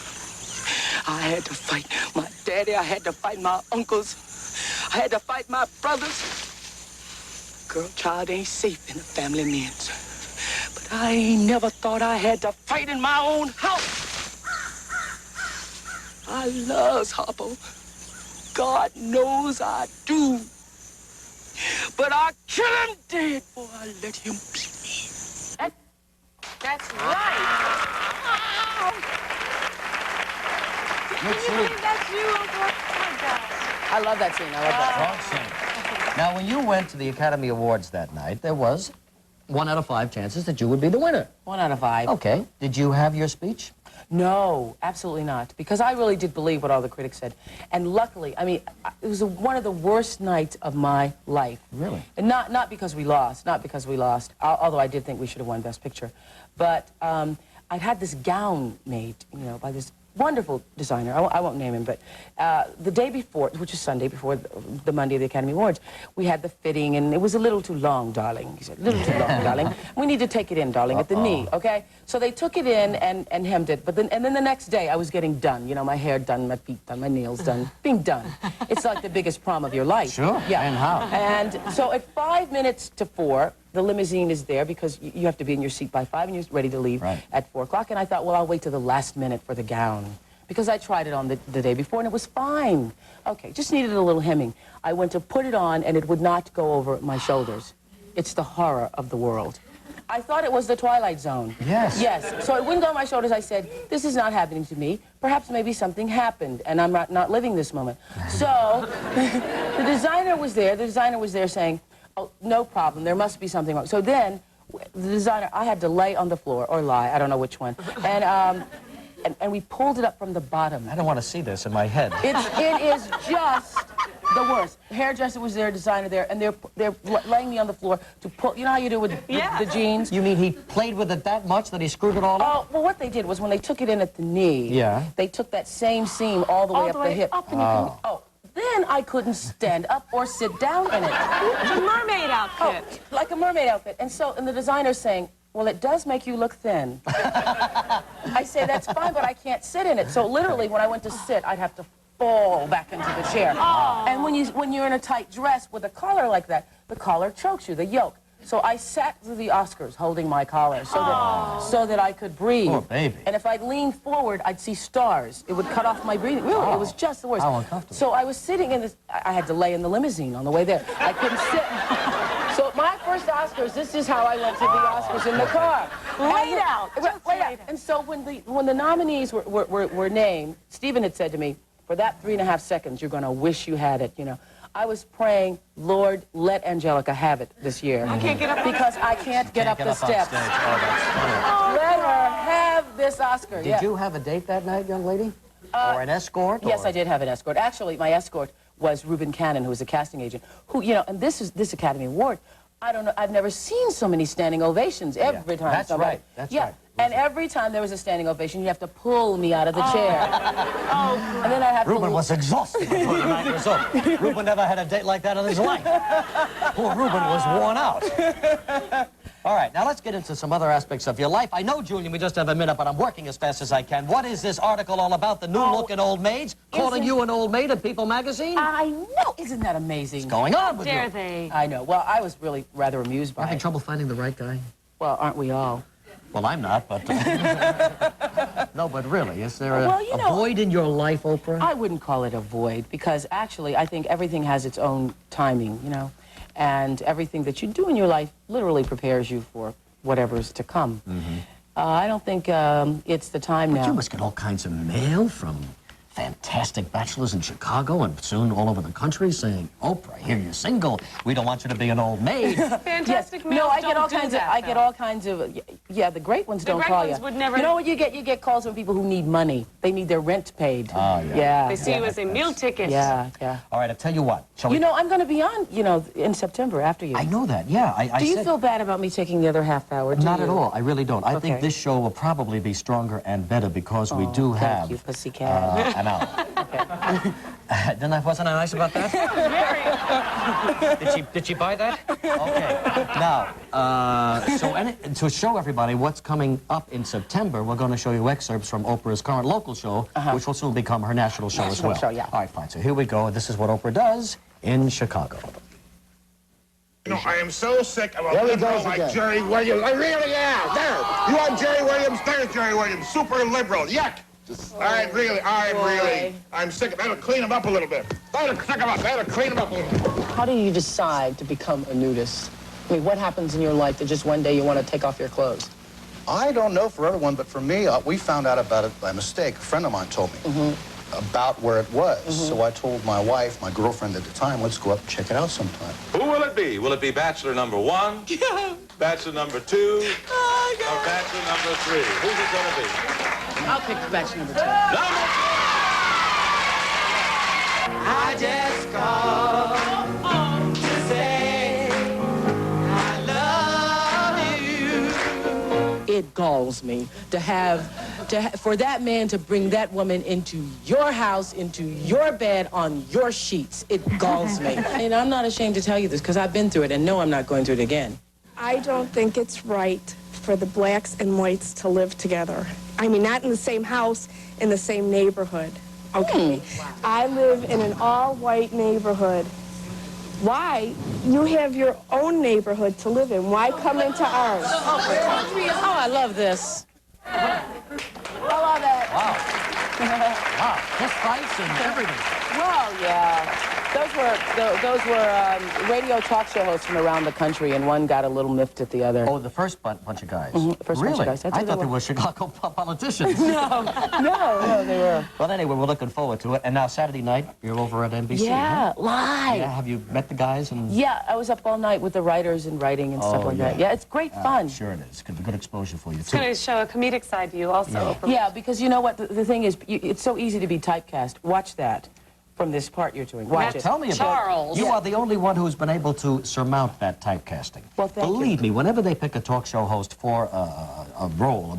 I had to fight my daddy. I had to fight my uncles. I had to fight my brothers. Girl child ain't safe in the family men's. But I ain't never thought I had to fight in my own house. I loves Harpo. God knows I do. But I kill him dead before I let him beat me. That's right. Can you believe that's you, Uncle? Oh, my gosh. I love that scene. I love that. Strong scene. Now, when you went to the Academy Awards that night, there was 1 out of 5 chances that you would be the winner. 1 out of 5. Okay. Did you have your speech? No, absolutely not. Because I really did believe what all the critics said. And luckily, I mean, it was one of the worst nights of my life. Really? And not because we lost, although I did think we should have won Best Picture. But I'd had this gown made, you know, by this wonderful designer. I won't name him, but the day before, which is Sunday, before the Monday of the Academy Awards, we had the fitting, and it was a little too long, darling. He said, a little too long, darling. We need to take it in, darling, at the knee, okay? So they took it in and hemmed it, but then the next day I was getting done, you know, my hair done, my feet done, my nails done, being done. It's like the biggest prom of your life. Sure, yeah. and how? And so at 5 minutes to 4, the limousine is there because you have to be in your seat by 5 and you're ready to leave at 4 o'clock. And I thought, well, I'll wait till the last minute for the gown. Because I tried it on the day before and it was fine. Okay, just needed a little hemming. I went to put it on and it would not go over my shoulders. It's the horror of the world. I thought it was the Twilight Zone. Yes. Yes. So it wouldn't go on my shoulders. I said, this is not happening to me. Perhaps maybe something happened and I'm not living this moment. So the designer was there. The designer was there saying, oh, no problem. There must be something wrong. So then the designer, I had to lay on the floor or lie. I don't know which one. And we pulled it up from the bottom. I don't want to see this in my head. It is just the worst. The hairdresser was there, designer there, and they're laying me on the floor to pull. You know how you do with the jeans? You mean he played with it that much that he screwed it all up? Oh, well, what they did was when they took it in at the knee, they took that same seam all the way up the hip. Then I couldn't stand up or sit down in it. It's a mermaid outfit. Oh, like a mermaid outfit. And the designer's saying, well, it does make you look thin. I say, that's fine, but I can't sit in it. So literally, when I went to sit, I'd have to fall back into the chair. Oh. And when you're in a tight dress with a collar like that, the collar chokes you, the yoke. So I sat through the Oscars holding my collar so that I could breathe. Poor baby. And if I leaned forward, I'd see stars. It would cut off my breathing. Really, it was just the worst. How uncomfortable. So I was sitting in this, I had to lay in the limousine on the way there. I couldn't sit. So my first Oscars, this is how I went to the Oscars in the car. Laid out. Laid out. And so when the nominees were named, Stephen had said to me, for that 3.5 seconds, you're going to wish you had it, you know. I was praying, Lord, let Angelica have it this year. I can't get up because I can't get up the steps. Let her have this Oscar. Did you have a date that night, young lady? Or an escort? Yes, I did have an escort. Actually, my escort was Reuben Cannon, who was a casting agent, who, you know, and this Academy Award, I don't know, I've never seen so many standing ovations every time. That's somebody, right, that's right. And every time there was a standing ovation, you have to pull me out of the chair. And then I have Reuben to... was exhausted before the night was over. Reuben never had a date like that in his life. Poor Reuben was worn out. All right, now let's get into some other aspects of your life. I know, Julian, we just have a minute, but I'm working as fast as I can. What is this article all about? The new-looking old maids? Calling you an old maid in People magazine? I know. Isn't that amazing? What's going on with you? Dare they? I know. Well, I was really rather amused by it. Having trouble finding the right guy? Well, aren't we all? Well, I'm not, but... No, but really, is there Well, you a know, void in your life, Oprah? I wouldn't call it a void, because actually I think everything has its own timing, you know, and everything that you do in your life literally prepares you for whatever's to come. I don't think it's the time now. But you must get all kinds of mail from fantastic bachelors in Chicago and soon all over the country saying, Oprah, here you're single. We don't want you to be an old maid. Fantastic mail. No, I get all kinds of. I get all kinds of. Yeah, the great ones don't call you. The great ones would never. You know what you get? You get calls from people who need money. They need their rent paid. Oh, yeah. They see you as a meal ticket. Yeah, yeah. All right, I'll tell you what. Shall we... You know, I'm going to be on, you know, in September after you. I know that, yeah. I Do you said... feel bad about me taking the other half hour? Not at all. I really don't. I think this show will probably be stronger and better because we do have... Thank you, pussycat. An hour. Wasn't I nice about that? Did she buy that? Okay. Now, to show everybody what's coming up in September, we're going to show you excerpts from Oprah's current local show, which will soon become her national show as well. Show, yeah. All right, fine. So here we go. This is what Oprah does in Chicago. You know, I am so sick of a liberal like Jerry Williams. I really am. There. You want Jerry Williams? There's Jerry Williams. Super liberal. Yuck. I'm sick of it. That'll clean him up a little bit. That'll clean him up a little bit. How do you decide to become a nudist? I mean, what happens in your life that just one day you want to take off your clothes? I don't know for everyone, but for me, we found out about it by mistake. A friend of mine told me about where it was. So I told my wife, my girlfriend at the time, let's go up and check it out sometime. Who will it be? Will it be bachelor number 1, bachelor number 2, or bachelor number 3? Who's it going to be? I'll pick bachelor number 2. I just called to say I love you. It galls me for that man to bring that woman into your house, into your bed, on your sheets. It galls me. And I'm not ashamed to tell you this because I've been through it and no, I'm not going through it again. I don't think it's right for the blacks and whites to live together. I mean, not in the same house, in the same neighborhood. Okay. I live in an all-white neighborhood. Why? You have your own neighborhood to live in. Why come into ours? Oh, I love this. I love it. Wow. Wow. This fights and everything. Well, yeah. Those were radio talk show hosts from around the country, and one got a little miffed at the other. Oh, the first bunch of guys? The first really? bunch of guys. I thought they were Chicago politicians. No, they were. Well, anyway, we're looking forward to it. And now Saturday night, you're over at NBC, Yeah, live. Yeah, have you met the guys? Yeah, I was up all night with the writers and writing and stuff like that. Yeah, it's great fun. Sure it is. Good exposure for you, It's too. going to show a comedic side to you also. Yeah, because you know what? The thing is, it's so easy to be typecast. Watch that from this part you're doing. Watch it. Tell me about it. You are the only one who's been able to surmount that typecasting. Well, thank Believe me, whenever they pick a talk show host for a role,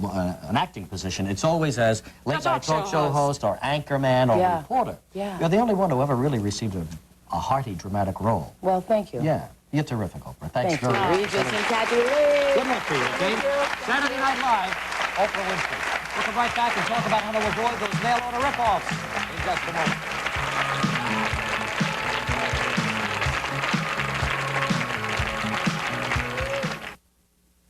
an acting position, it's always as late-night talk show host or anchorman or reporter. Yeah. You're the only one who ever really received a hearty, dramatic role. Well, thank you. Yeah. You're terrific, Oprah. Thanks Thank you. very much. Regis and Kathy Lee. Good luck to you, okay? Saturday Night Live, Oprah Winfrey. We'll come right back and talk about how to avoid those mail-order rip-offs in just a moment.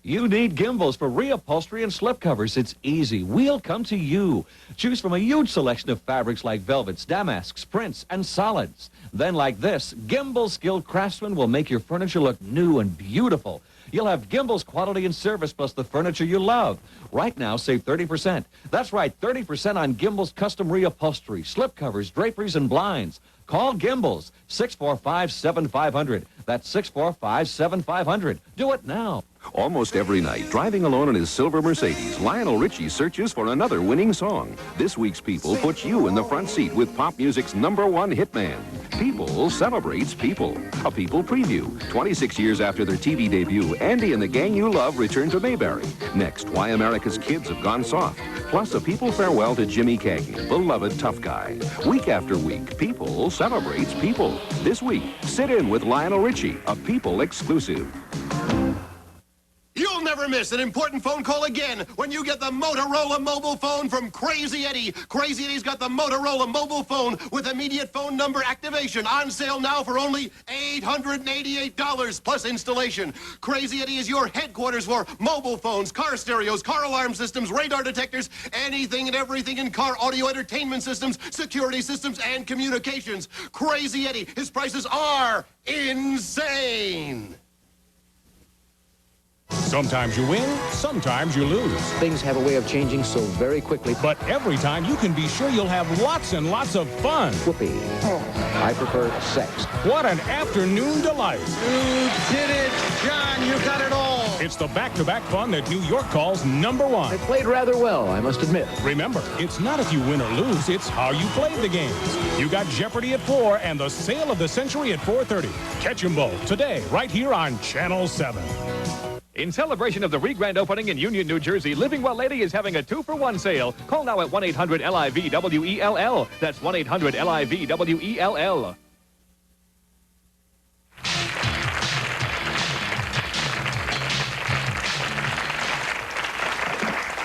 You need gimbals for reupholstery and slipcovers. It's easy. We'll come to you. Choose from a huge selection of fabrics like velvets, damasks, prints, and solids. Then like this, gimbal-skilled craftsmen will make your furniture look new and beautiful. You'll have Gimbal's quality and service plus the furniture you love. Right now, save 30%. That's right, 30% on Gimbal's custom reupholstery, slipcovers, draperies, and blinds. Call Gimbal's, 645-7500. That's 645-7500. Do it now. Almost every night, driving alone in his silver Mercedes, Lionel Richie searches for another winning song. This week's People puts you in the front seat with pop music's #1 hitman. People celebrates people. A People preview. 26 years after their TV debut, Andy and the gang you love return to Mayberry. Next, why America's kids have gone soft. Plus, a People farewell to Jimmy Cagney, beloved tough guy. Week after week, People celebrates people. This week, sit in with Lionel Richie, a People exclusive. You'll never miss an important phone call again when you get the Motorola mobile phone from Crazy Eddie. Crazy Eddie's got the Motorola mobile phone with immediate phone number activation on sale now for only $888 plus installation. Crazy Eddie is your headquarters for mobile phones, car stereos, car alarm systems, radar detectors, anything and everything in car audio entertainment systems, security systems, and communications. Crazy Eddie, his prices are insane. Sometimes you win, sometimes you lose. Things have a way of changing so very quickly. But every time you can be sure you'll have lots and lots of fun. Whoopee. I prefer sex. What an afternoon delight. You did it, John. You got it all. It's the back-to-back fun that New York calls #1. They played rather well, I must admit. Remember, it's not if you win or lose, it's how you played the games. You got Jeopardy at 4 and the sale of the century at 4:30. Catch them both today, right here on Channel 7. In celebration of the re-grand opening in Union, New Jersey, Living Well Lady is having a 2-for-1 sale. Call now at 1-800-LIV-WELL. That's 1-800-LIV-WELL.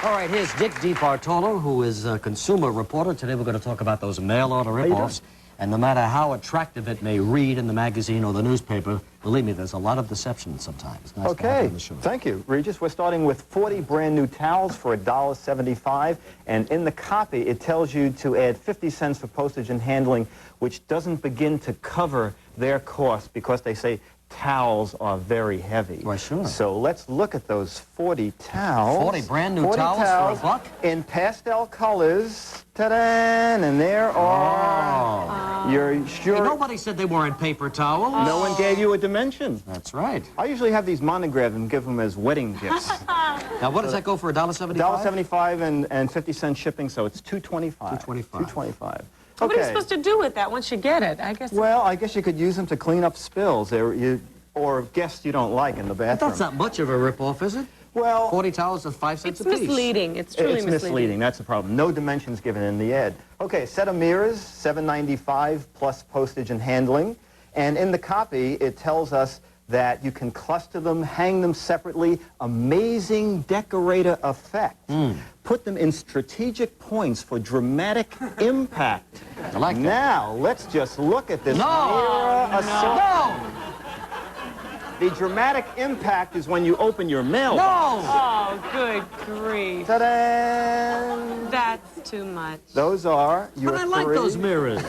All right, here's Dick DeBartolo, who is a consumer reporter. Today we're going to talk about those mail-order rip-offs. And no matter how attractive it may read in the magazine or the newspaper, believe me, there's a lot of deception sometimes. Nice to have you on the show. Thank you, Regis. We're starting with 40 brand new towels for $1.75. And in the copy, it tells you to add 50 cents for postage and handling, which doesn't begin to cover their cost because they say towels are very heavy. Why, sure. So let's look at those 40 towels. 40 brand new towels for $1? In pastel colors. Ta-da! And there are your sure... Hey, nobody said they weren't paper towels. No one gave you a dimension. That's right. I usually have these monogrammed and give them as wedding gifts. Now, what does that go for, $1.75? $1.75 and 50 cent shipping, so it's $2.25. $2.25. What are you supposed to do with that once you get it? I guess. Well, I guess you could use them to clean up spills or guests you don't like in the bathroom. That's not much of a rip-off, is it? Well, 40 towels at 5 cents a piece. It's misleading. It's truly misleading. That's the problem. No dimensions given in the ad. Okay, set of mirrors, $7.95 plus postage and handling. And in the copy, it tells us that you can cluster them, hang them separately, amazing decorator effect. Put them in strategic points for dramatic impact. I like that. Now, let's just look at this mirror assault. No! The dramatic impact is when you open your mail. No! Oh, good grief. Ta-da! That's too much. Those are your But I like those mirrors.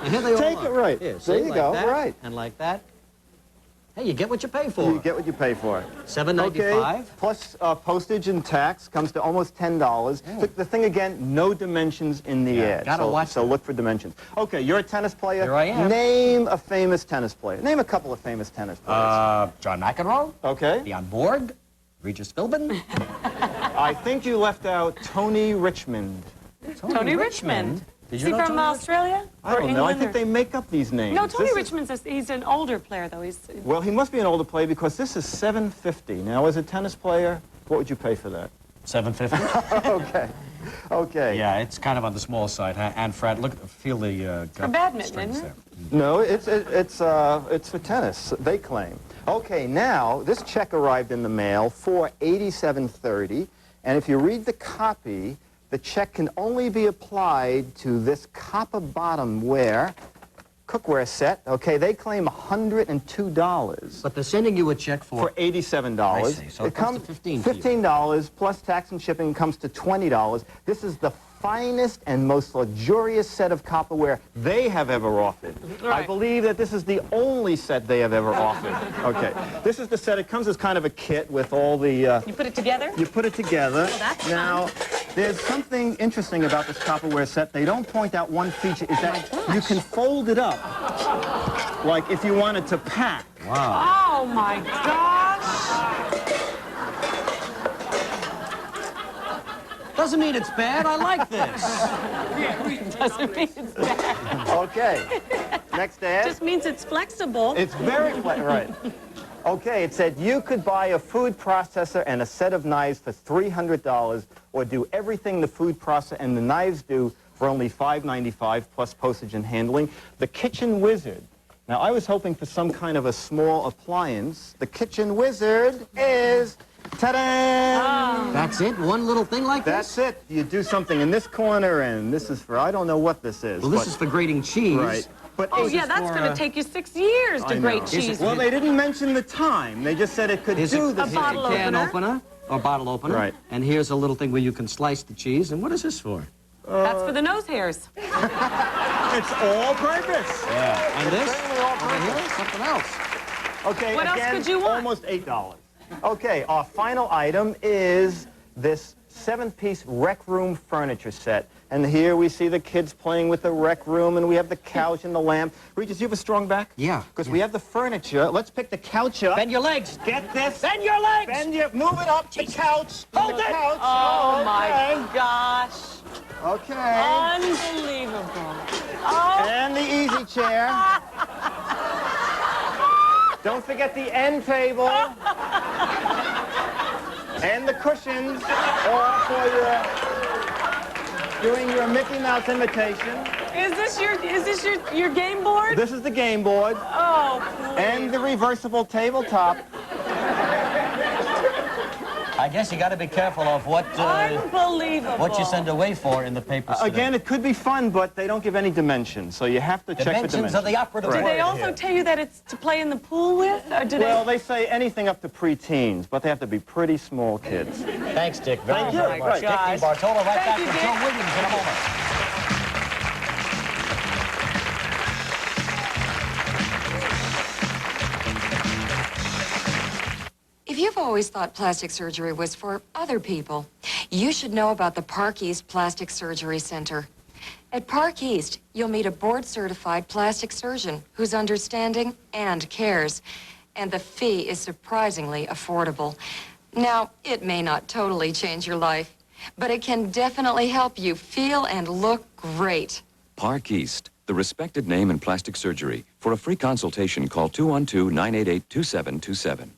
Here they Take are. it right. Here, there you like go. That, right. And like that. Hey, you get what you pay for. You get what you pay for. $7.95. Okay. Plus postage and tax comes to almost $10. The thing again, no dimensions in the ad. Gotta watch so look for dimensions. Okay, you're a tennis player. Here I am. Name a famous tennis player. Name a couple of famous tennis players. John McEnroe. Okay. Bjorn Borg. Regis Philbin. I think you left out Tony Richmond. Tony Richmond. Did Is you he know from Tony Australia? I don't know. I think they make up these names. No, Tony Richmond's he's an older player, though. Well, he must be an older player because this is $7.50. Now, as a tennis player, what would you pay for that? $7.50. Okay. Okay. Yeah, it's kind of on the small side. And Fred, feel the For badminton, isn't it? No, it's for tennis. They claim. Okay, now this check arrived in the mail for $87.30, and if you read the copy, the check can only be applied to this copper bottom cookware set. Okay, they claim $102. But they're sending you a check for $87. I see. So it comes to $15 plus tax and shipping comes to $20. This is the finest and most luxurious set of copperware they have ever offered. Right. I believe that this is the only set they have ever offered. Okay, this is the set. It comes as kind of a kit with all the... You put it together? You put it together. Well, that's now, there's something interesting about this copperware set. They don't point out one feature, is that you can fold it up, like if you wanted to pack. Wow. Oh, my gosh. Doesn't mean it's bad. I like this. Doesn't mean it's bad. Okay. Next ad. Just means it's flexible. It's very flexible, right. Okay, it said you could buy a food processor and a set of knives for $300 or do everything the food processor and the knives do for only $5.95 plus postage and handling. The Kitchen Wizard. Now, I was hoping for some kind of a small appliance. The Kitchen Wizard is, ta-da! That's it? One little thing like this? That's it. You do something in this corner, and this is for, I don't know what this is. Well, this is for grating cheese. Right. But Oh, yeah, that's going to take you 6 years to grate cheese. Well, they didn't mention the time. They just said it could do this. A bottle can opener. Or bottle opener. Right. And here's a little thing where you can slice the cheese. And what is this for? That's for the nose hairs. It's all purpose. Yeah. And this? Over here, something else. Okay, What else again, could you want? almost $8. Okay, our final item is this 7-piece rec room furniture set. And here we see the kids playing with the rec room, and we have the couch and the lamp. Regis, you have a strong back? Yeah. Because we have the furniture. Let's pick the couch up. Bend your legs. Get this. Bend your legs. Move it up. The couch. Hold it. Couch. Oh, my gosh. Okay. Unbelievable. Oh. And the easy chair. Don't forget the end table. And the cushions, all for doing your Mickey Mouse imitation. Is this your game board? This is the game board. Oh, please. And the reversible tabletop. I guess you got to be careful of what you send away for in the papers today. Again, it could be fun, but they don't give any dimensions, so you have to check the dimensions. Dimensions are the operative word. Do they also tell you that it's to play in the pool with? Or do well, they say anything up to pre-teens, but they have to be pretty small kids. Thanks, Dick. Very much. Dick DeBartolo, right back with Joe Williams in a moment. If you've always thought plastic surgery was for other people, you should know about the Park East Plastic Surgery Center. At Park East, you'll meet a board-certified plastic surgeon who's understanding and cares, and the fee is surprisingly affordable. Now, it may not totally change your life, but it can definitely help you feel and look great. Park East, the respected name in plastic surgery. For a free consultation, call 212-988-2727.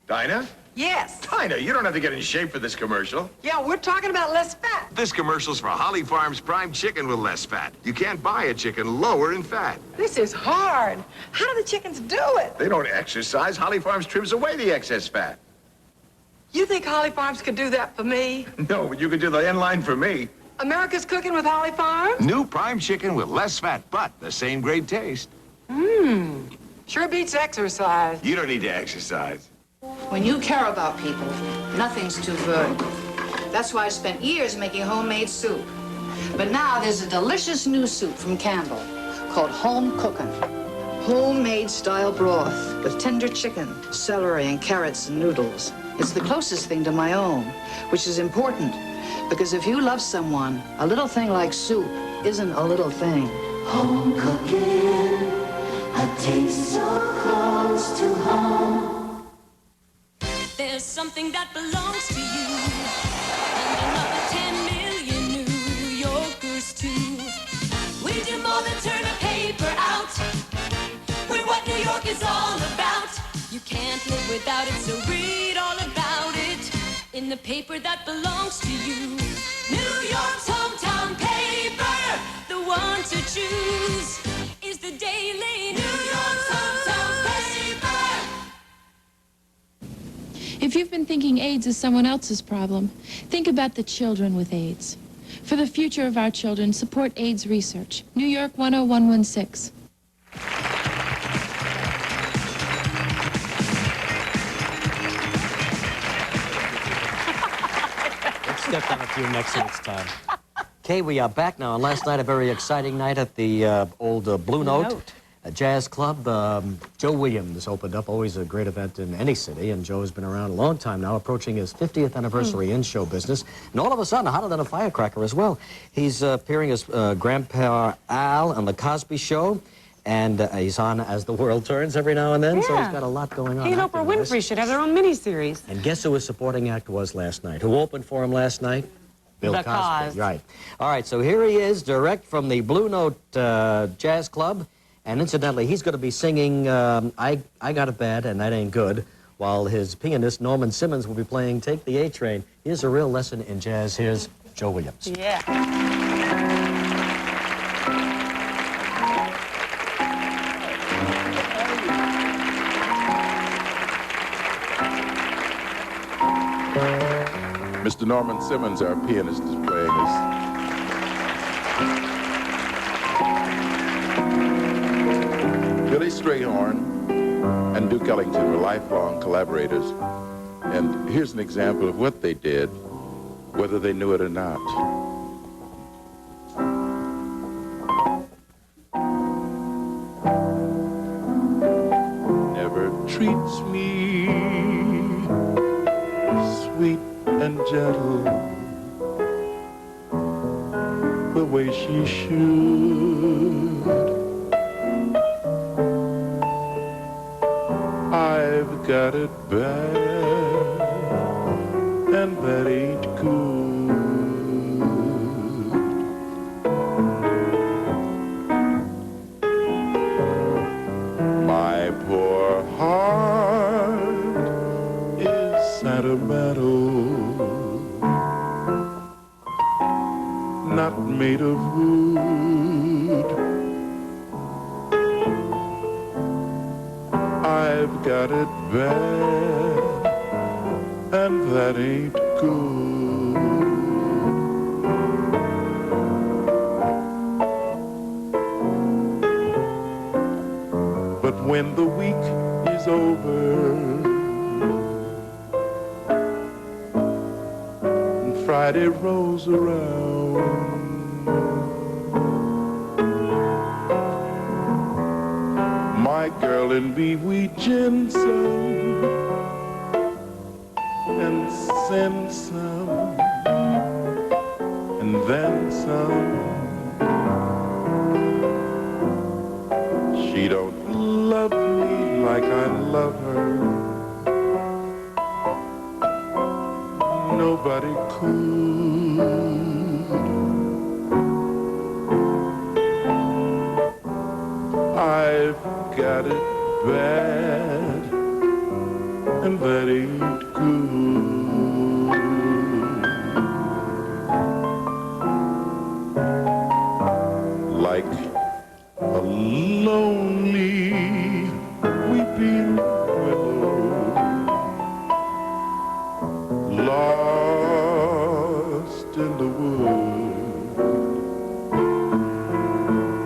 Dinah? Yes. Dinah, you don't have to get in shape for this commercial. Yeah, we're talking about less fat. This commercial's for Holly Farms Prime Chicken with less fat. You can't buy a chicken lower in fat. This is hard. How do the chickens do it? They don't exercise. Holly Farms trims away the excess fat. You think Holly Farms could do that for me? No, but you can do the end line for me. America's Cooking with Holly Farms? New Prime Chicken with less fat, but the same great taste. Sure beats exercise. You don't need to exercise. When you care about people, nothing's too good. That's why I spent years making homemade soup. But now there's a delicious new soup from Campbell called Home Cookin'. Homemade style broth with tender chicken, celery, and carrots and noodles. It's the closest thing to my own, which is important because if you love someone, a little thing like soup isn't a little thing. Home cooking, a taste so close to home. There's something that belongs to you, and another 10 million New Yorkers too. We do more than turn a paper out. We're what New York is all about. You can't live without it, so read all about it in the paper that belongs to you. New York's hometown paper, the one to choose is the Daily New York's hometown paper. If you've been thinking AIDS is someone else's problem, think about the children with AIDS. For the future of our children, support AIDS research. New York 10116. Let's step on a few necks next time. Okay, we are back now, and last night a very exciting night at the old Blue Note. A jazz club. Joe Williams opened up, always a great event in any city, and Joe's been around a long time now, approaching his 50th anniversary in show business, and all of a sudden, hotter than a firecracker as well. He's appearing as Grandpa Al on The Cosby Show, and he's on As the World Turns every now and then, so he's got a lot going on. He and Oprah Winfrey should have their own miniseries. And guess who his supporting act was last night? Who opened for him last night? Bill Cosby. Right. All right, so here he is, direct from the Blue Note Jazz Club. And incidentally, he's going to be singing I Got a Bad and That Ain't Good, while his pianist, Norman Simmons, will be playing Take the A Train. Here's a real lesson in jazz. Here's Joe Williams. Yeah. Mr. Norman Simmons, our pianist, is playing this. Billy Strayhorn and Duke Ellington were lifelong collaborators. And here's an example of what they did, whether they knew it or not. Never treats me sweet and gentle the way she should. I've got it bad, and that ain't good. My poor heart is sentimental, not made of wood. I've got it bad, and that ain't good. But when the week is over and Friday rolls around, my girl and me, we gin some and send some and then some. She don't love me like I love her. Nobody could. I've got it bad, and that ain't good. Like a lonely weeping willow, lost in the wood.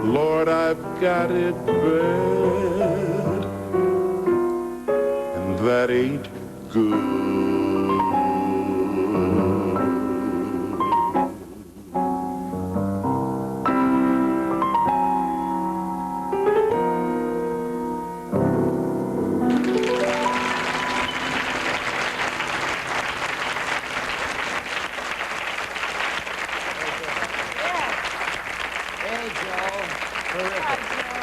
Lord, I've got it bad, and that ain't good. Hey, Joe. Terrific.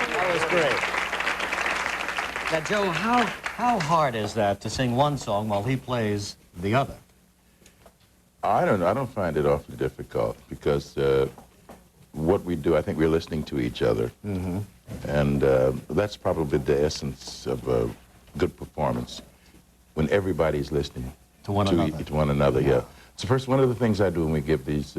That was great. Now, Joe, how hard is that to sing one song while he plays the other? I don't know. I don't find it awfully difficult because what we do, I think we're listening to each other. Mm-hmm. And that's probably the essence of a good performance, when everybody's listening to one another. To one another, yeah. So first, one of the things I do when we give these,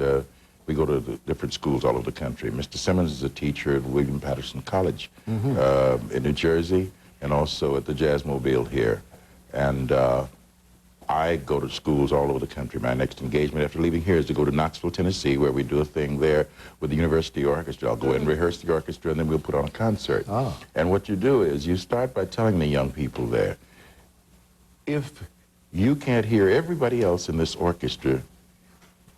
we go to the different schools all over the country. Mr. Simmons is a teacher at William Patterson College in New Jersey, and also at the Jazzmobile here. And I go to schools all over the country. My next engagement after leaving here is to go to Knoxville, Tennessee, where we do a thing there with the University Orchestra. I'll go in and rehearse the orchestra, and then we'll put on a concert. Oh. And what you do is you start by telling the young people there, if you can't hear everybody else in this orchestra,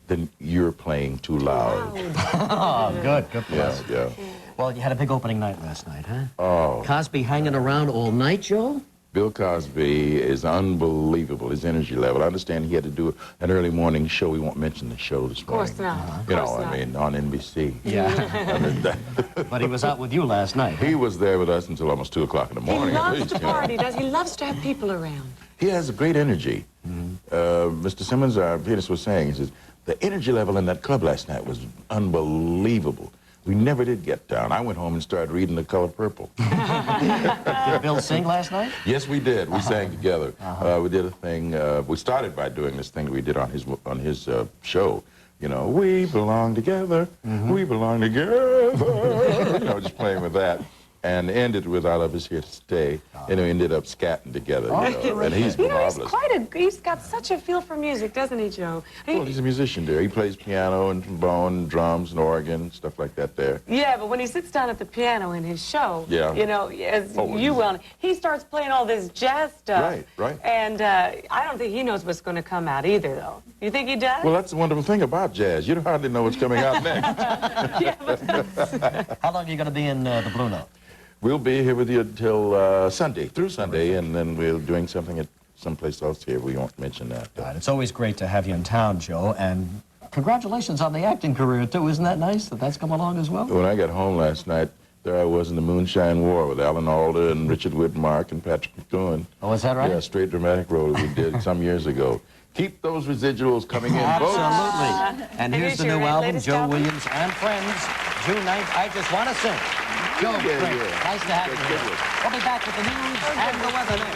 then you're playing too loud. Oh, good. Good for us. Yeah. Well, you had a big opening night last night, huh? Oh. Cosby hanging around all night, Joe? Bill Cosby is unbelievable, his energy level. I understand he had to do an early morning show. We won't mention the show this morning. Of course not. You know, I mean, on NBC. Yeah. But he was out with you last night. Huh? He was there with us until almost 2 o'clock in the morning. He loves at least, to party, does he? Loves to have people around. He has a great energy. Mr. Simmons, our pianist, was saying, he says, the energy level in that club last night was unbelievable. We never did get down. I went home and started reading The Color Purple. Did Bill sing last night? Yes, we did. We sang together. We did a thing. We started by doing this thing we did on his show. You know, we belong together. We belong together. You know, just playing with that. And ended with "I Love Is Here to Stay," and we ended up scatting together. You know, and he's marvelous. He's got such a feel for music, doesn't he, Joe? Well, he's a musician there. He plays piano and trombone, and drums and organ, and stuff like that there. Yeah, but when he sits down at the piano in his show, yeah. you know, as you will, he starts playing all this jazz stuff. Right, right. And I don't think he knows what's going to come out either, though. You think he does? Well, that's the wonderful thing about jazz. You hardly know what's coming out next. How long are you going to be in the Blue Note? We'll be here with you until Sunday, through Sunday, and then we're doing something at someplace else here. We won't mention that. Right, it's always great to have you in town, Joe, and congratulations on the acting career, too. Isn't that nice that that's come along as well? When I got home last night, there I was in the Moonshine War with Alan Alda and Richard Widmark and Patrick McGowan. Oh, is that right? Yeah, straight dramatic role that we did some years ago. Keep those residuals coming in, folks. Absolutely. And here's the new album, Joe Williams and Friends, June 9th. I Just Want to Sing. Joe, great. Nice to have you here. We'll be back with the news and the weather next.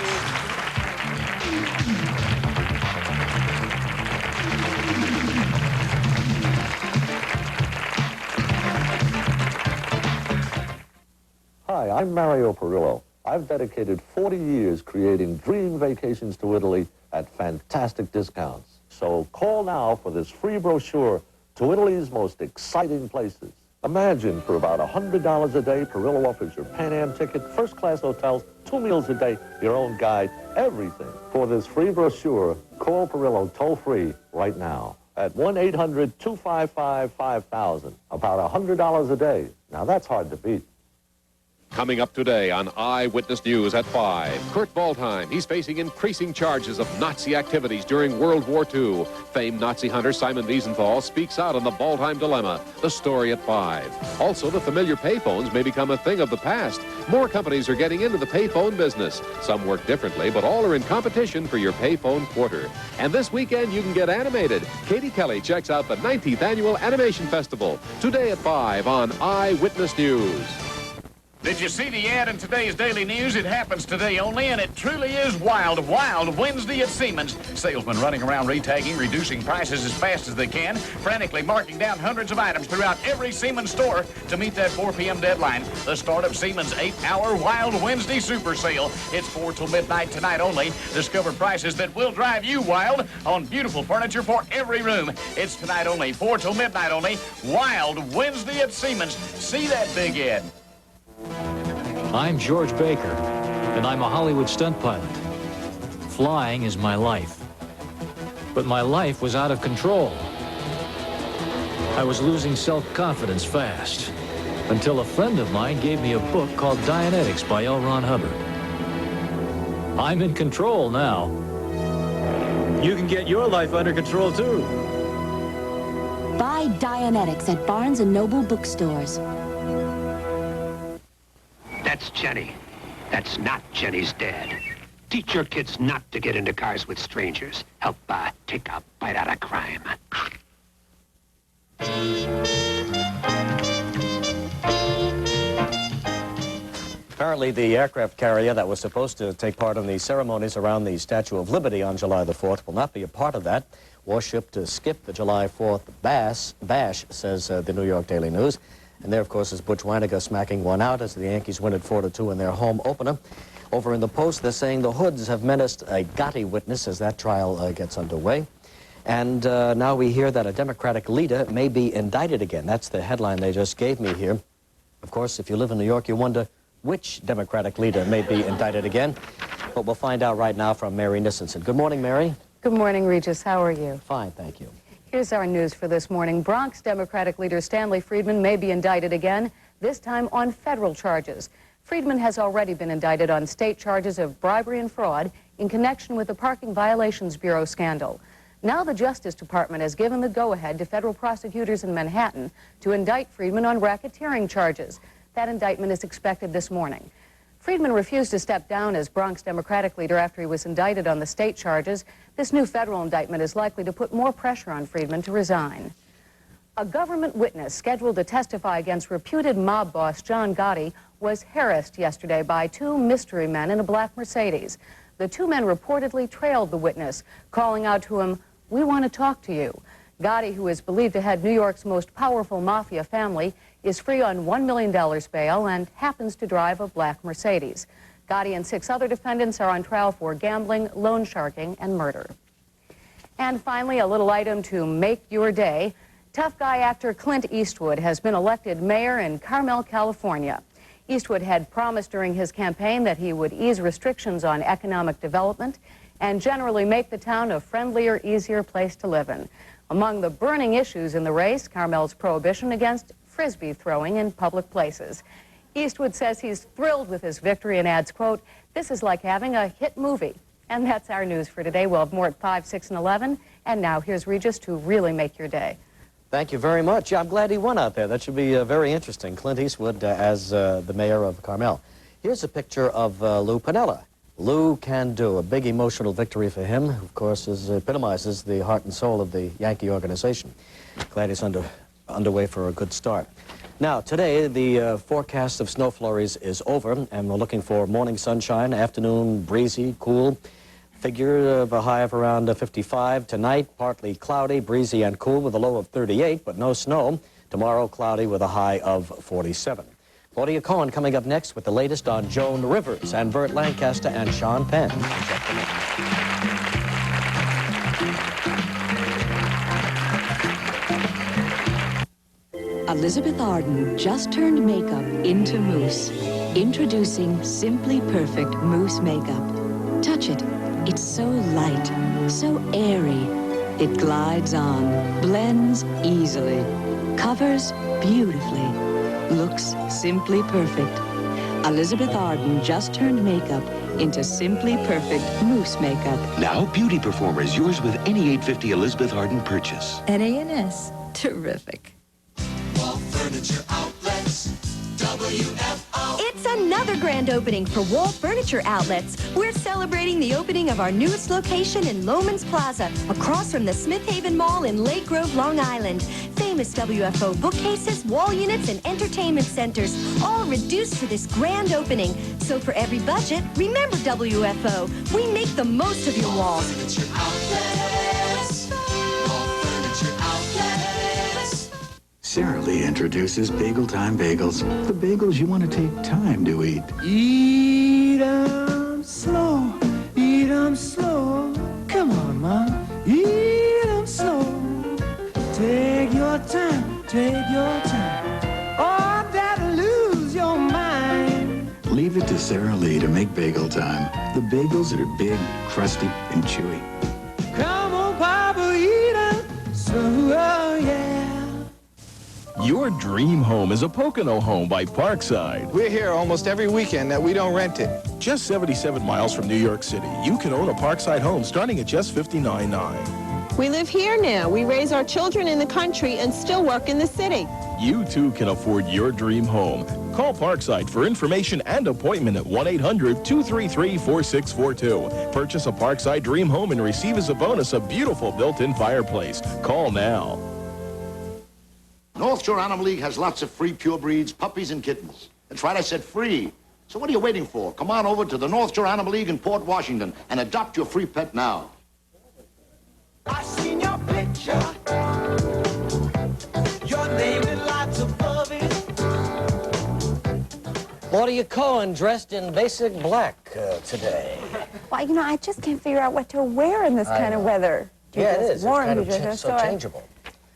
Hi, I'm Mario Perillo. I've dedicated 40 years creating dream vacations to Italy at fantastic discounts. So call now for this free brochure to Italy's most exciting places. Imagine for about $100 a day, Perillo offers your Pan Am ticket, first-class hotels, 2 meals a day, your own guide, everything. For this free brochure, call Perillo toll-free right now at 1-800-255-5000. About $100 a day. Now that's hard to beat. Coming up today on Eyewitness News at 5, Kurt Waldheim. He's facing increasing charges of Nazi activities during World War II. Famed Nazi hunter Simon Wiesenthal speaks out on the Waldheim dilemma. The story at 5. Also, the familiar payphones may become a thing of the past. More companies are getting into the payphone business. Some work differently, but all are in competition for your payphone quarter. And this weekend, you can get animated. Katie Kelly checks out the 19th Annual Animation Festival. Today at 5 on Eyewitness News. Did you see the ad in today's Daily News? It happens today only, and it truly is Wild Wednesday at Siemens. Salesmen running around retagging, reducing prices as fast as they can, frantically marking down hundreds of items throughout every Siemens store to meet that 4 p.m. deadline. The start of Siemens' 8-hour Wild Wednesday super sale. It's 4 till midnight tonight only. Discover prices that will drive you wild on beautiful furniture for every room. It's tonight only, 4 till midnight only. Wild Wednesday at Siemens. See that big ad. I'm George Baker, and I'm a Hollywood stunt pilot. Flying is my life. But my life was out of control. I was losing self-confidence fast, until a friend of mine gave me a book called Dianetics by L. Ron Hubbard. I'm in control now. You can get your life under control, too. Buy Dianetics at Barnes & Noble bookstores. That's Jenny. That's not Jenny's dad. Teach your kids not to get into cars with strangers. Help take a bite out of crime. Apparently, the aircraft carrier that was supposed to take part in the ceremonies around the Statue of Liberty on July the 4th will not be a part of that. Warship to skip the July 4th bash, says the New York Daily News. And there, of course, is Butch Waniger smacking one out as the Yankees win at 4-2 in their home opener. Over in the Post, they're saying the Hoods have menaced a Gotti witness as that trial gets underway. And now we hear that a Democratic leader may be indicted again. That's the headline they just gave me here. Of course, if you live in New York, you wonder which Democratic leader may be indicted again. But we'll find out right now from Mary Nissenson. Good morning, Mary. Good morning, Regis. How are you? Fine, thank you. Here's our news for this morning. Bronx Democratic leader Stanley Friedman may be indicted again, this time on federal charges. Friedman has already been indicted on state charges of bribery and fraud in connection with the Parking Violations Bureau scandal. Now the Justice Department has given the go-ahead to federal prosecutors in Manhattan to indict Friedman on racketeering charges. That indictment is expected this morning. Friedman refused to step down as Bronx Democratic leader after he was indicted on the state charges. This new federal indictment is likely to put more pressure on Friedman to resign. A government witness scheduled to testify against reputed mob boss John Gotti was harassed yesterday by two mystery men in a black Mercedes. The two men reportedly trailed the witness, calling out to him, "We want to talk to you." Gotti, who is believed to head New York's most powerful mafia family, is free on $1 million bail and happens to drive a black Mercedes. Gotti and 6 other defendants are on trial for gambling, loan sharking, and murder. And finally, a little item to make your day. Tough guy actor Clint Eastwood has been elected mayor in Carmel, California. Eastwood had promised during his campaign that he would ease restrictions on economic development and generally make the town a friendlier, easier place to live in. Among the burning issues in the race, Carmel's prohibition against frisbee throwing in public places. Eastwood says he's thrilled with his victory and adds, quote, "This is like having a hit movie." And that's our news for today. We'll have more at 5, 6, and 11. And now here's Regis to really make your day. Thank you very much. Yeah, I'm glad he won out there. That should be very interesting. Clint Eastwood as the mayor of Carmel. Here's a picture of Lou Piniella. Lou can do. A big emotional victory for him. Of course, epitomizes the heart and soul of the Yankee organization. Glad he's underway for a good start. Now, today, the forecast of snow flurries is over, and we're looking for morning sunshine, afternoon breezy, cool. Figure of a high of around 55. Tonight, partly cloudy, breezy, and cool with a low of 38, but no snow. Tomorrow, cloudy with a high of 47. Claudia Cohen coming up next with the latest on Joan Rivers and Burt Lancaster and Sean Penn. Elizabeth Arden just turned makeup into mousse. Introducing Simply Perfect Mousse Makeup. Touch it. It's so light, so airy. It glides on, blends easily, covers beautifully, looks simply perfect. Elizabeth Arden just turned makeup into Simply Perfect Mousse Makeup. Now, beauty performers, yours with any 850 Elizabeth Arden purchase. NANS. Terrific. Wall Furniture Outlets, WFO. It's another grand opening for Wall Furniture Outlets. We're celebrating the opening of our newest location in Loman's Plaza, across from the Smith Haven Mall in Lake Grove, Long Island. Famous WFO bookcases, wall units, and entertainment centers, all reduced for this grand opening. So for every budget, remember WFO. We make the most of your walls. Furniture Outlets, Wall Furniture Outlets. Sara Lee introduces Bagel Time Bagels. The bagels you want to take time to eat. Eat 'em slow, eat 'em slow. Come on, Mom, eat 'em slow. Take your time, or that'll lose your mind. Leave it to Sara Lee to make Bagel Time. The bagels that are big, crusty, and chewy. Come on, Papa, eat 'em slow, oh, yeah. Your dream home is a Pocono home by Parkside. We're here almost every weekend that we don't rent it. Just 77 miles from New York City, you can own a Parkside home starting at just $59.9. We live here now. We raise our children in the country and still work in the city. You too can afford your dream home. Call Parkside for information and appointment at 1-800-233-4642. Purchase a Parkside dream home and receive as a bonus a beautiful built-in fireplace. Call now. North Shore Animal League has lots of free pure breeds, puppies and kittens. That's right, I said free. So what are you waiting for? Come on over to the North Shore Animal League in Port Washington and adopt your free pet now. I seen your picture. Your name in lights above it. Claudia Cohen dressed in basic black today. Well, you know, I just can't figure out what to wear in this kind of weather. Yeah, it is. It's kind of so changeable.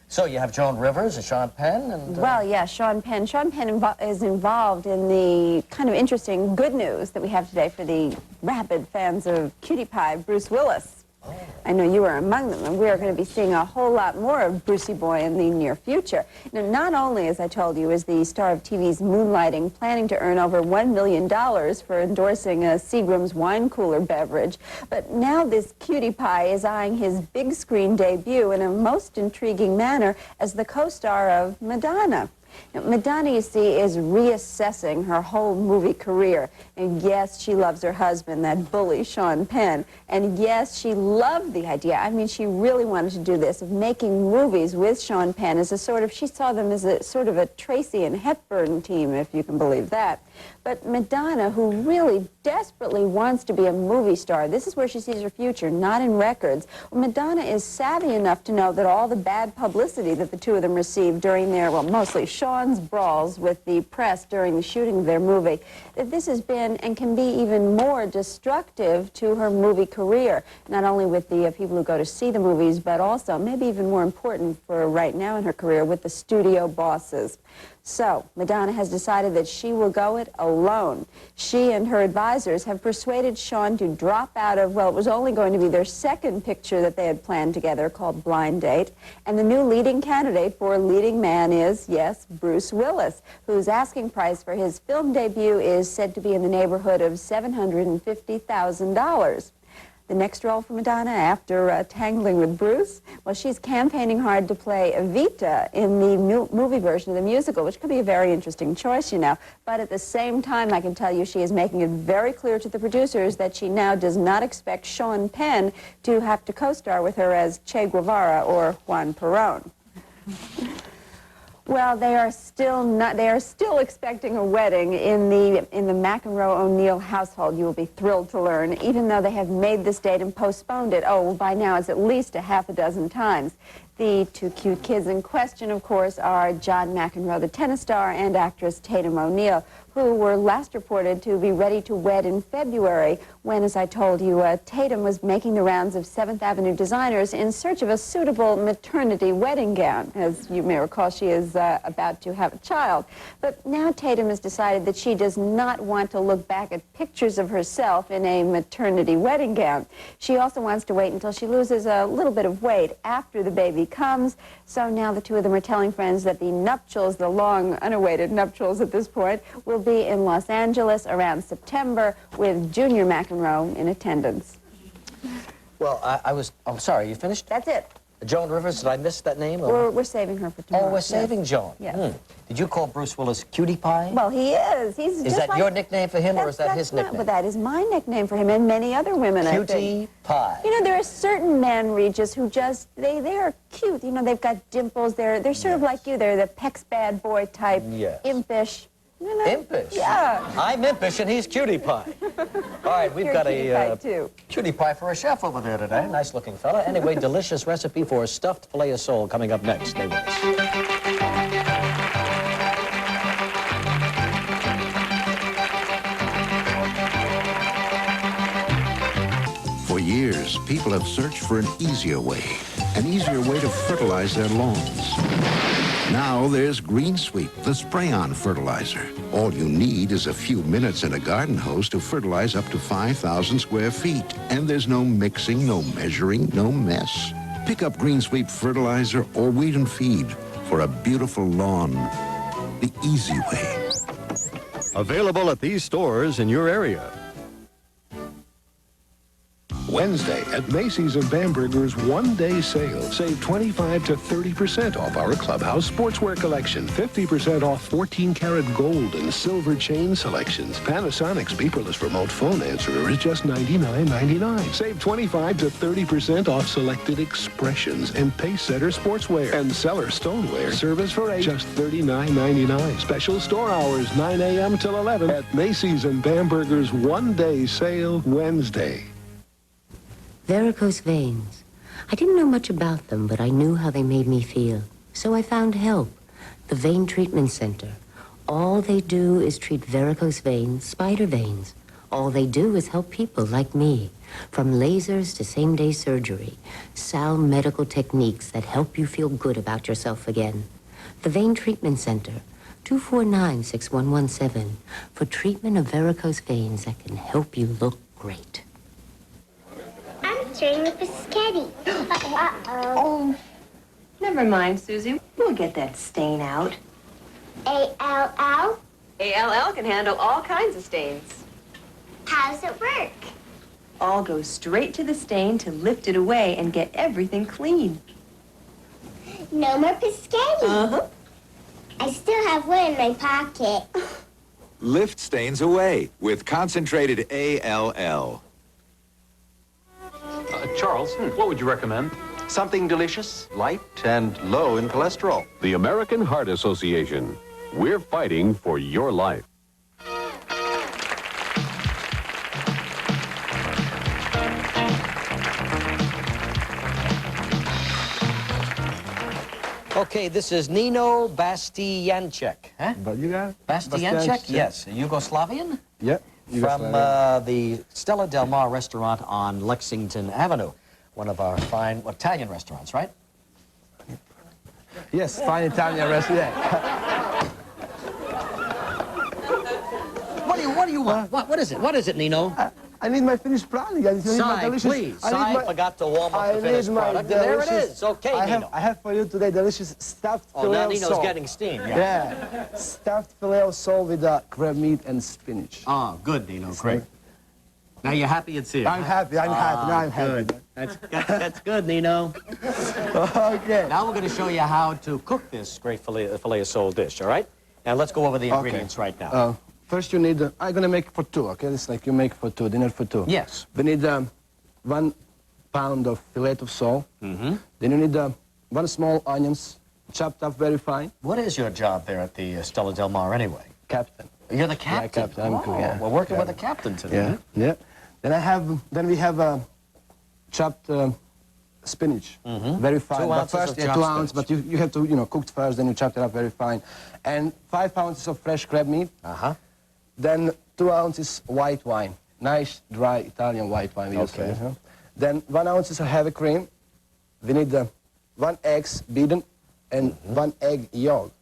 So you have Joan Rivers and Sean Penn and... Well, yeah, Sean Penn. Sean Penn is involved in the kind of interesting good news that we have today for the rabid fans of Cutie Pie, Bruce Willis. Oh. I know you are among them, and we are going to be seeing a whole lot more of Brucey Boy in the near future. Now, not only, as I told you, is the star of TV's Moonlighting planning to earn over $1 million for endorsing a Seagram's wine cooler beverage, but now this Cutie Pie is eyeing his big screen debut in a most intriguing manner as the co-star of Madonna. Now, Madonna, you see, is reassessing her whole movie career. And yes, she loves her husband, that bully Sean Penn. And yes, she loved the idea. I mean, she really wanted to do this, of making movies with Sean Penn as a sort of, she saw them as a sort of a Tracy and Hepburn team, if you can believe that. But Madonna, who really desperately wants to be a movie star, this is where she sees her future, not in records. Well, Madonna is savvy enough to know that all the bad publicity that the two of them received during their, well, mostly Sean's brawls with the press during the shooting of their movie, that this has been and can be even more destructive to her movie career, not only with the people who go to see the movies, but also, maybe even more important for right now in her career, with the studio bosses. So, Madonna has decided that she will go it alone. She and her advisors have persuaded Sean to drop out of, well, it was only going to be their second picture that they had planned together, called Blind Date. And the new leading candidate for leading man is, yes, Bruce Willis, whose asking price for his film debut is said to be in the neighborhood of $750,000. The next role for Madonna after tangling with Bruce, well, she's campaigning hard to play Evita in the movie version of the musical, which could be a very interesting choice, you know. But at the same time, I can tell you she is making it very clear to the producers that she now does not expect Sean Penn to have to co-star with her as Che Guevara or Juan Perón. Well, they are still expecting a wedding in the McEnroe-O'Neill household, you will be thrilled to learn, even though they have made this date and postponed it. Oh, well, by now it's at least a half a dozen times. The two cute kids in question, of course, are John McEnroe, the tennis star, and actress Tatum O'Neill, who were last reported to be ready to wed in February when, as I told you, Tatum was making the rounds of 7th Avenue designers in search of a suitable maternity wedding gown. As you may recall, she is about to have a child. But now Tatum has decided that she does not want to look back at pictures of herself in a maternity wedding gown. She also wants to wait until she loses a little bit of weight after the baby comes. So now the two of them are telling friends that the nuptials, the long, unawaited nuptials at this point, will be in Los Angeles around September with Junior McEnroe in attendance. Well, I'm sorry, you finished? That's it. Joan Rivers, did I miss that name? Or? We're saving her for tomorrow. Oh, we're saving Joan. Yes. Did you call Bruce Willis Cutie Pie? Well, he is. Is that your nickname for him, or is that his nickname? But that is my nickname for him and many other women, I think. Cutie Pie. You know, there are certain men, Regis, who just, they are cute. You know, they've got dimples. They're sort of like you. They're the Peck's bad boy type, impish. You know? Impish? Yeah. I'm impish and he's Cutie Pie. All right, we've got a cutie pie for a chef over there today. Nice looking fella. Anyway, delicious recipe for a stuffed filet of sole coming up next. Stay with us. For years, people have searched for an easier way to fertilize their lawns. Now there's Green Sweep, the spray-on fertilizer. All you need is a few minutes and a garden hose to fertilize up to 5,000 square feet. And there's no mixing, no measuring, no mess. Pick up Green Sweep fertilizer or Weed and Feed for a beautiful lawn the easy way. Available at these stores in your area. Wednesday at Macy's and Bamberger's one-day sale. Save 25 to 30% off our Clubhouse sportswear collection. 50% off 14-karat gold and silver chain selections. Panasonic's beeperless remote phone answerer is just $99.99. Save 25 to 30% off selected Expressions and Pacesetter sportswear. And Cellar stoneware service for $8, just $39.99. Special store hours 9 a.m. till 11 at Macy's and Bamberger's one-day sale Wednesday. Varicose veins. I didn't know much about them, but I knew how they made me feel. So I found help. The Vein Treatment Center. All they do is treat varicose veins, spider veins. All they do is help people like me. From lasers to same-day surgery. Sound medical techniques that help you feel good about yourself again. The Vein Treatment Center. 249-6117. For treatment of varicose veins that can help you look great. String with biscotti. Oh, never mind, Susie. We'll get that stain out. A-L-L? A-L-L can handle all kinds of stains. How's it work? All goes straight to the stain to lift it away and get everything clean. No more biscotti. Uh-huh. I still have one in my pocket. Lift stains away with concentrated ALL. Charles, what would you recommend? Something delicious, light, and low in cholesterol. The American Heart Association. We're fighting for your life. Okay, this is Nino Bastianchek. Huh? But you got it? Bastianchek? Yes. Yugoslavian? Yeah. From the Stella Del Mar restaurant on Lexington Avenue. One of our fine Italian restaurants, right? Yes, fine Italian restaurant. Yeah. What do you want? What is it? What is it, Nino? I need my finished product. Sigh, please. Sigh forgot to warm up the finished product. There it is. Okay, Nino. I have for you today delicious stuffed filet now of Nino's sole. getting steam. Yeah. Stuffed filet of sole with crab meat and spinach. Oh, good, Nino. Great. Now you're happy it's here. I'm happy. I'm happy. Now I'm good. happy. That's good, Nino. Okay. Now we're going to show you how to cook this great filet of sole dish, all right? And let's go over the ingredients right now. First you need, I'm gonna make for two, okay? It's like you make for two, dinner for two. Yes. We need 1 pound of fillet of sole. Mm-hmm. Then you need 1 small onions, chopped up very fine. What is your job there at the Stella Del Mar anyway? Captain. You're the captain? Yeah, captain. I'm cool, yeah. We're working with a captain today. Yeah, yeah. Then we have chopped spinach, very fine. 2 ounces first, of chopped 2 ounces, spinach. but you have to, cook first, then you chop it up very fine. And 5 ounces of fresh crab meat. Then 2 ounces white wine, nice dry Italian white wine. We use for this, huh? Then 1 ounce of heavy cream. We need 1 egg beaten and 1 egg yolk.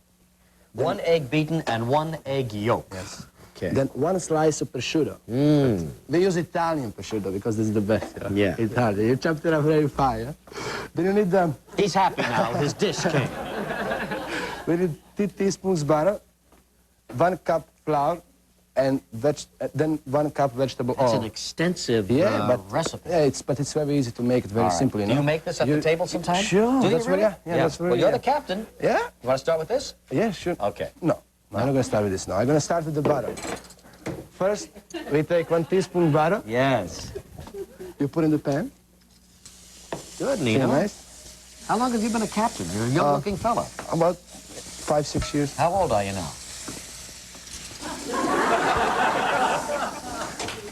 Then 1 egg beaten and 1 egg yolk. Yes. Okay. Then 1 slice of prosciutto. We use Italian prosciutto because this is the best. Yeah. Italian. You chopped it up very fine. Then you need He's happy now. His dish came. We need 2 teaspoons butter, 1 cup flour, and then 1 cup vegetable oil. It's an extensive recipe. Yeah, but it's very easy to make it very simple. Do you make this at the table sometime? Sure. Do you That's really? yeah, that's Well, you're the captain. Yeah. You want to start with this? Yeah, sure. Okay. No, I'm not going to start with this now. I'm going to start with the butter. First, we take 1 teaspoon butter. Yes. You put in the pan. Good, Nino. Yeah, nice. How long have you been a captain? You're a young-looking fella. About 5, 6 years. How old are you now?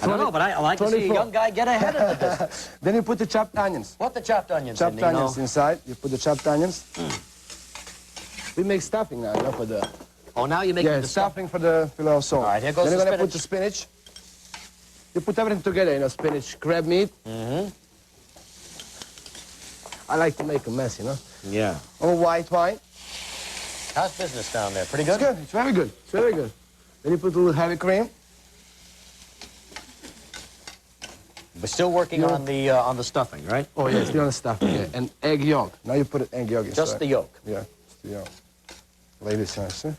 I don't know, but I like 24. To see a young guy get ahead of the business. Then you put the chopped onions. What the chopped onions Chopped onions inside. You put the chopped onions. We make stuffing now, for the... Oh, now you're making the stuffing for the filet of sole. All right, here goes then the you're going to put the spinach. You put everything together, spinach, crab meat. I like to make a mess, Yeah. Oh, white wine. How's business down there? Pretty good? It's good. It's very good. It's very good. Then you put a little heavy cream. We're still working on the stuffing, right? Oh, yeah, still on the stuffing, yeah. And egg yolk. Now you put an egg yolk inside. Just the yolk? Yeah, just the yolk. Lay this on, see?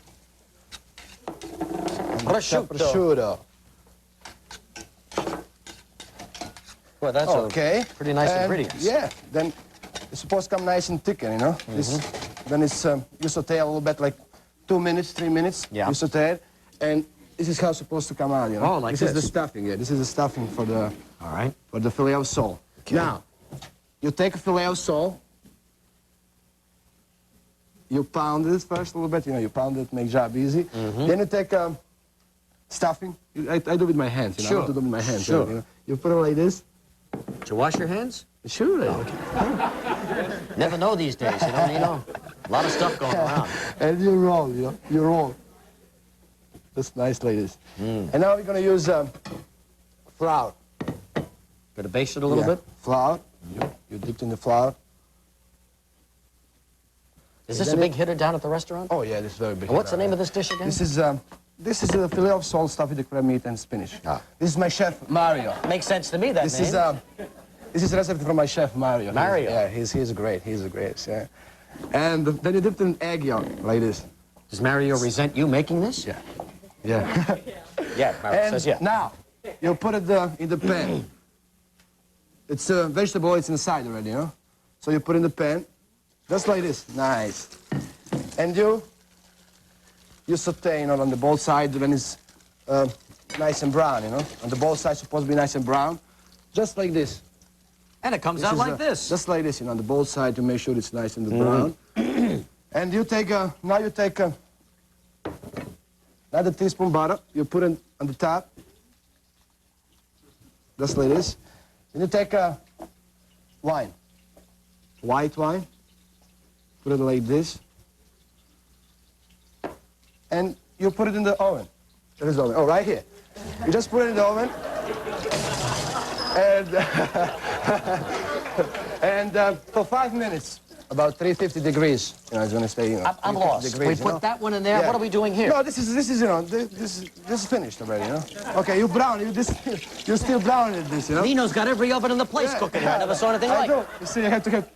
Prosciutto. Well, that's pretty nice ingredients. Yeah, then it's supposed to come nice and thick, This, then it's, you saute a little bit, like 2 minutes, 3 minutes. Yeah. You saute it, and this is how it's supposed to come out, Oh, like this is the stuffing, yeah. This is the stuffing for the... All right. For the filet of sole. Okay. Now, you take a filet of sole. You pound it first a little bit, you pound it, make job easy. Then you take stuffing. I do it with my hands, I have to do it with my hands. Sure. You put it like this. Did you wash your hands? Sure. Never know these days, Nino. A lot of stuff going around. And you roll, you roll. That's nice, ladies. And now we're going to use flour. Gonna baste it a little bit? Flour. You dip in the flour. Is this a big hitter down at the restaurant? Oh, yeah, this is very big. And what's the name of this dish again? This is a filet of sole stuffed with the crab meat and spinach. This is my chef, Mario. Makes sense to me, that name. This is a recipe from my chef, Mario. Mario? He's great. He's the greatest, yeah. And then you dip it in egg yolk, like this. Does Mario resent you making this? Yeah. Yeah. Yeah, Mario says yeah. Now, you put it in the pan. It's a vegetable, it's inside already, So you put in the pan, just like this, nice. And you you saute, on the both sides when it's nice and brown, On the both sides supposed to be nice and brown. Just like this. And it comes out like this. Just like this, on the both sides to make sure it's nice and brown. And you take now you take another teaspoon butter. You put it on the top. Just like this. Then you take wine. White wine. Put it like this. And you put it in the oven. There is the oven. Oh, right here. You just put it in the oven. And, and for 5 minutes, about 350 degrees. It's going to stay, I'm lost. Degrees, we put that one in there. Yeah. What are we doing here? No, this is this is finished already, Okay, you brown. You're still browning this, Nino's got every oven in the place cooking. I never saw anything like it. You see, you have to get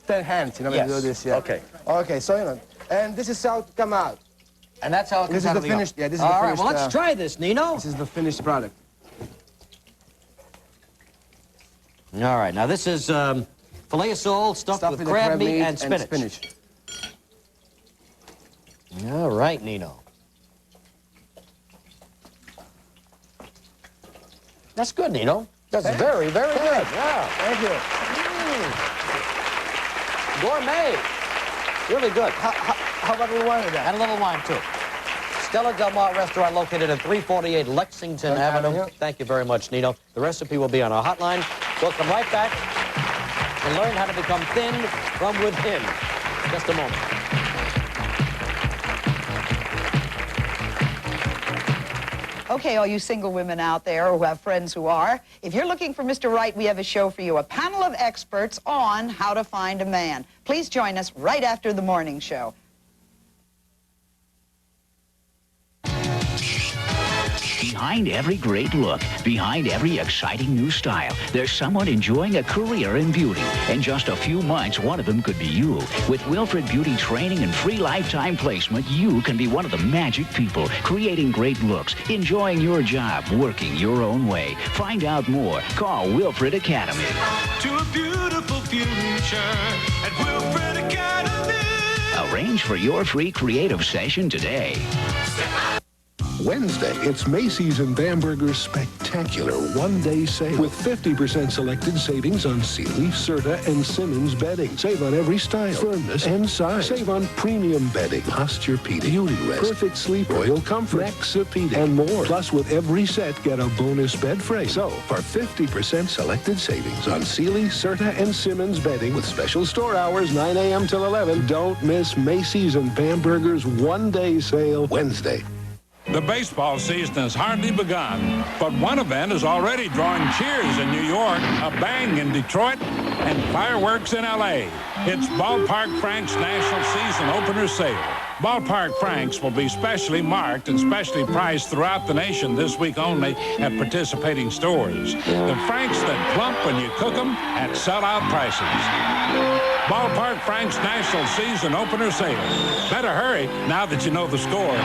10 hands, when you do this, yeah. Okay. Okay, so, and this is how it come out. And that's how it comes out of the finished, oven. Yeah, this is the finished. All right, well, let's try this, Nino. This is the finished product. All right, now this is filet of sole stuffed with crab meat and spinach. All right, Nino. That's good, Nino. That's very, very good. Yeah. Thank you. Gourmet. Really good. How about a little wine with that? And a little wine, too. Stella Del Mar restaurant located at 348 Lexington Avenue. Thank you very much, Nino. The recipe will be on our hotline. We'll come right back and learn how to become thin from within. Just a moment. Okay, all you single women out there who have friends who are, if you're looking for Mr. Right, we have a show for you, a panel of experts on how to find a man. Please join us right after the morning show. Behind every great look, behind every exciting new style, there's someone enjoying a career in beauty. In just a few months, one of them could be you. With Wilfred Beauty training and free lifetime placement, you can be one of the magic people, creating great looks, enjoying your job, working your own way. Find out more. Call Wilfred Academy. To a beautiful future at Wilfred Academy. Arrange for your free creative session today. Wednesday, it's Macy's and Bamberger's spectacular one-day sale with 50% selected savings on Sealy, Serta, and Simmons bedding. Save on every style, firmness, and size. Save on premium bedding, Posturepedic, Beauty Rest, Perfect Sleep, Royal Comfort, Nexapedic, and more. Plus, with every set, get a bonus bed frame. So, for 50% selected savings on Sealy, Serta, and Simmons bedding with special store hours 9 a.m. till 11, don't miss Macy's and Bamberger's one-day sale Wednesday. The baseball season has hardly begun, but one event is already drawing cheers in New York, a bang in Detroit, and fireworks in L.A. It's Ballpark Frank's National Season Opener Sale. Ballpark Franks will be specially marked and specially priced throughout the nation this week only at participating stores. The Franks that plump when you cook them at sellout prices. Ballpark Franks National Season Opener Sale. Better hurry now that you know the score.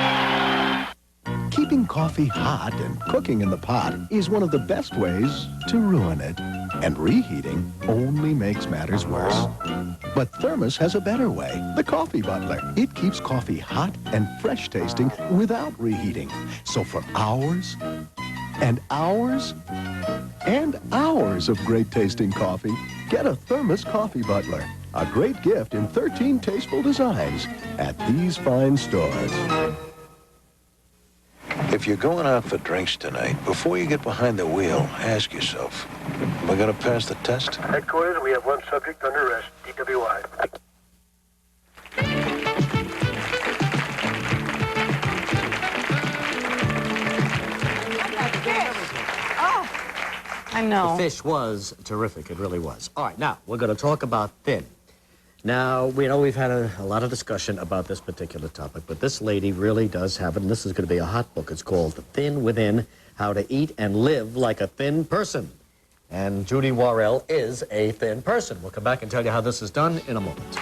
Keeping coffee hot and cooking in the pot is one of the best ways to ruin it. And reheating only makes matters worse. But Thermos has a better way, the Coffee Butler. It keeps coffee hot and fresh tasting without reheating. So for hours and hours and hours of great tasting coffee, get a Thermos Coffee Butler. A great gift in 13 tasteful designs at these fine stores. If you're going out for drinks tonight, before you get behind the wheel, ask yourself, am I going to pass the test? Headquarters, we have one subject under arrest, DWI. Oh, I know. The fish was terrific. It really was. All right, now, we're going to talk about thin. Now, we know we've had a lot of discussion about this particular topic, but this lady really does have it, and this is going to be a hot book. It's called Thin Within, How to Eat and Live Like a Thin Person. And Judy Worrell is a thin person. We'll come back and tell you how this is done in a moment.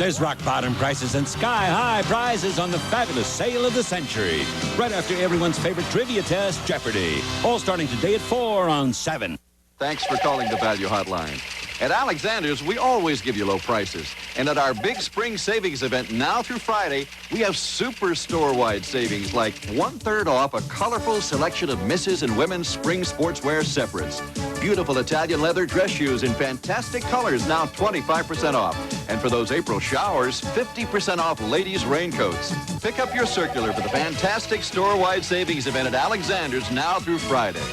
There's rock-bottom prices and sky-high prizes on the fabulous sale of the century. Right after everyone's favorite trivia test, Jeopardy! All starting today at 4 on 7. Thanks for calling the Value Hotline. At Alexander's, we always give you low prices. And at our big spring savings event now through Friday, we have super store-wide savings like 1/3 off a colorful selection of Mrs. and women's spring sportswear separates. Beautiful Italian leather dress shoes in fantastic colors, now 25% off. And for those April showers, 50% off ladies' raincoats. Pick up your circular for the fantastic store-wide savings event at Alexander's now through Friday.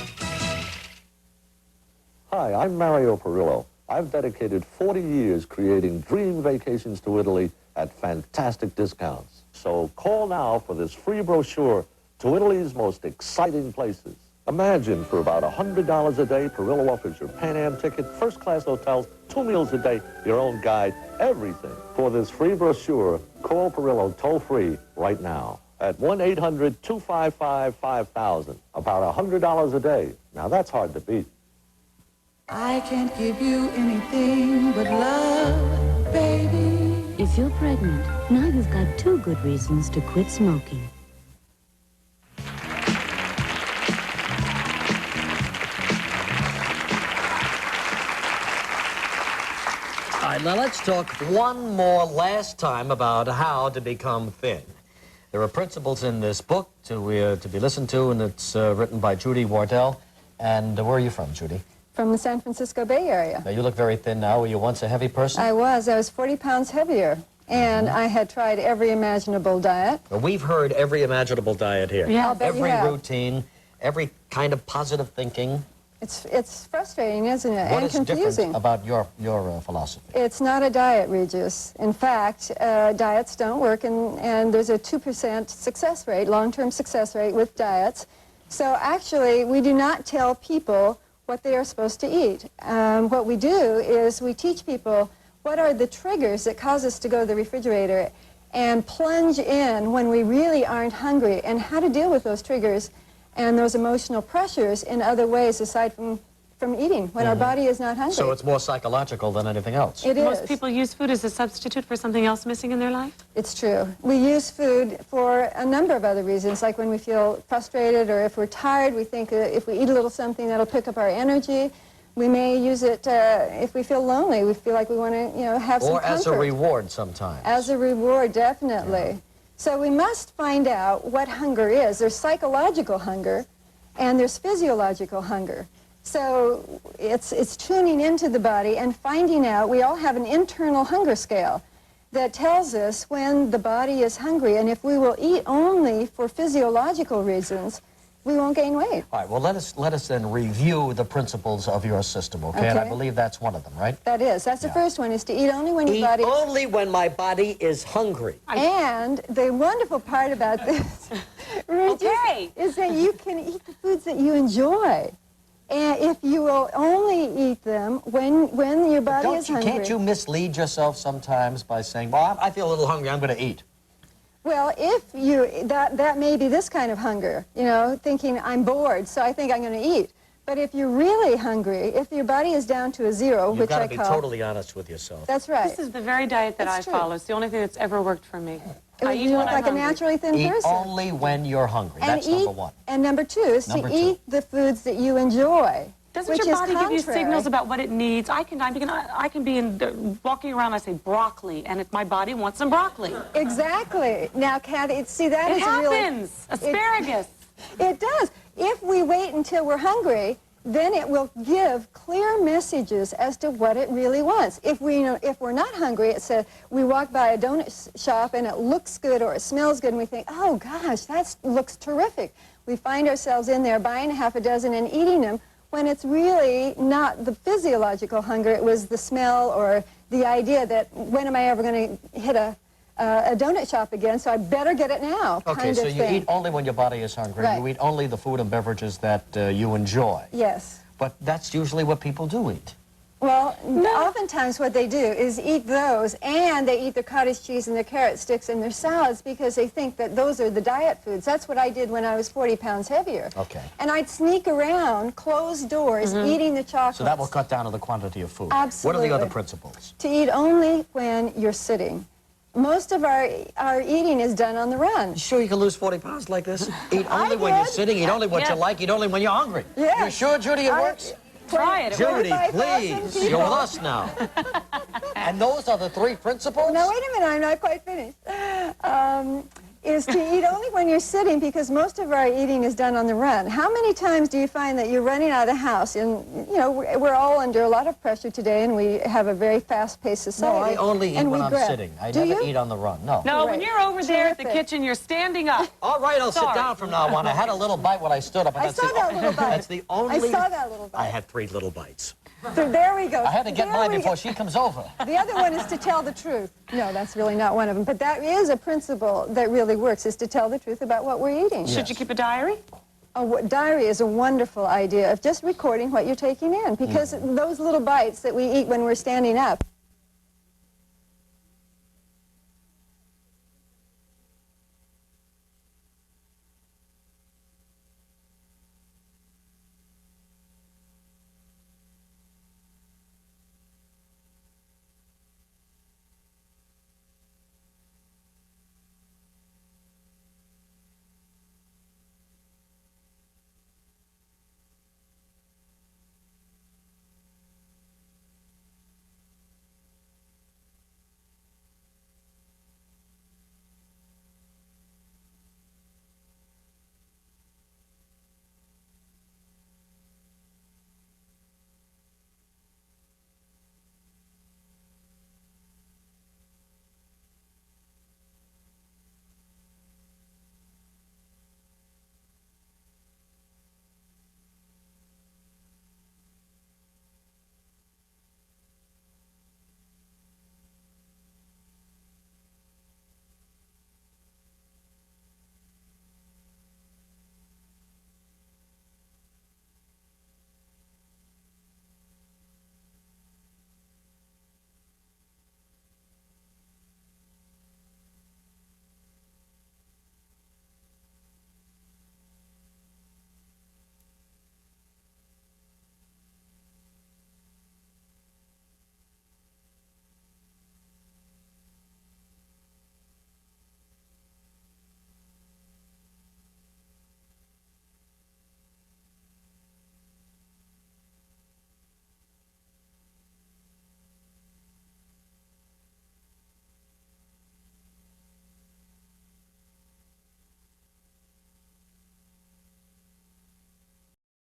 Hi, I'm Mario Perillo. I've dedicated 40 years creating dream vacations to Italy at fantastic discounts. So call now for this free brochure to Italy's most exciting places. Imagine for about $100 a day, Perillo offers your Pan Am ticket, first-class hotels, 2 meals a day, your own guide, everything. For this free brochure, call Perillo toll-free right now at 1-800-255-5000. About $100 a day. Now that's hard to beat. I can't give you anything but love, baby. If you're pregnant, now you've got 2 good reasons to quit smoking. All right, now let's talk one more last time about how to become thin. There are principles in this book to be listened to, and it's written by Judy Wardell. And where are you from, Judy? From the San Francisco Bay Area. Now, you look very thin now. Were you once a heavy person? I was 40 pounds heavier. And I had tried every imaginable diet. Well, we've heard every imaginable diet here. Yeah, I'll bet you every have. routine, every kind of positive thinking. It's frustrating, isn't it? What and is confusing. different about your philosophy? It's not a diet, Regis. In fact, diets don't work, and there's a 2% success rate, long-term success rate with diets. So actually, we do not tell people what they are supposed to eat. What we do is we teach people what are the triggers that cause us to go to the refrigerator and plunge in when we really aren't hungry, and how to deal with those triggers and those emotional pressures in other ways aside from eating when our body is not hungry. So it's more psychological than anything else. It is. Most people use food as a substitute for something else missing in their life? It's true. We use food for a number of other reasons, like when we feel frustrated or if we're tired, we think if we eat a little something that'll pick up our energy. We may use it if we feel lonely. We feel like we want to, have some comfort. Or as a reward sometimes. As a reward, definitely. Yeah. So we must find out what hunger is. There's psychological hunger and there's physiological hunger. So it's tuning into the body and finding out. We all have an internal hunger scale that tells us when the body is hungry, and if we will eat only for physiological reasons, we won't gain weight. All right, well, let us then review the principles of your system, okay? And I believe that's one of them, right? That is. That's the first one, is to eat only when your body... Eat only when my body is hungry. And the wonderful part about this, is that you can eat the foods that you enjoy. And if you will only eat them when your body is hungry... Can't you mislead yourself sometimes by saying, well, I feel a little hungry, I'm going to eat? Well, that may be this kind of hunger, thinking I'm bored, so I think I'm going to eat. But if you're really hungry, if your body is down to a zero, which I call... You've got to be totally honest with yourself. That's right. This is the very diet that I follow. It's the only thing that's ever worked for me. You look like a naturally thin person. Eat only when you're hungry. That's number one. And number two is to eat the foods that you enjoy. Doesn't your body give you signals about what it needs? I can be walking around, I say broccoli, and if my body wants some broccoli. Exactly. Now, Kathy, see, that is really... It happens. Asparagus. It does. If we wait until we're hungry, then it will give clear messages as to what it really wants. If we're not hungry, it says we walk by a donut shop and it looks good or it smells good, and we think, oh gosh, that looks terrific. We find ourselves in there buying half a dozen and eating them, when it's really not the physiological hunger. It was the smell or the idea that when am I ever going to hit a donut shop again, so I better get it now. Okay, so you eat only when your body is hungry. Right. You eat only the food and beverages that you enjoy. Yes. But that's usually what people do eat. Well, oftentimes what they do is eat those, and they eat their cottage cheese and their carrot sticks and their salads because they think that those are the diet foods. That's what I did when I was 40 pounds heavier. Okay. And I'd sneak around, closed doors, eating the chocolates. So that will cut down on the quantity of food. Absolutely. What are the other principles? To eat only when you're sitting. Most of our eating is done on the run. You sure you can lose 40 pounds like this? Eat only when you're sitting, eat only what you like, eat only when you're hungry. Yes. You sure, Judy, it works? Try it. Judy, please, you're with us now. And those are the 3 principles? No, wait a minute, I'm not quite finished. Is to eat only when you're sitting, because most of our eating is done on the run. How many times do you find that you're running out of the house? And, you know, we're all under a lot of pressure today, and we have a very fast-paced society. No, I only eat when I'm sitting. I never eat on the run, no. No, when you're over there at the kitchen, you're standing up. All right, I'll sit down from now on. I had a little bite when I stood up. And I saw that little bite. That's the only... I saw that little bite. I had 3 little bites. So there we go. I had to get mine before she comes over. The other one is to tell the truth. No, that's really not one of them. But that is a principle that really works, is to tell the truth about what we're eating. Should you keep a diary? Oh, diary is a wonderful idea of just recording what you're taking in, because those little bites that we eat when we're standing up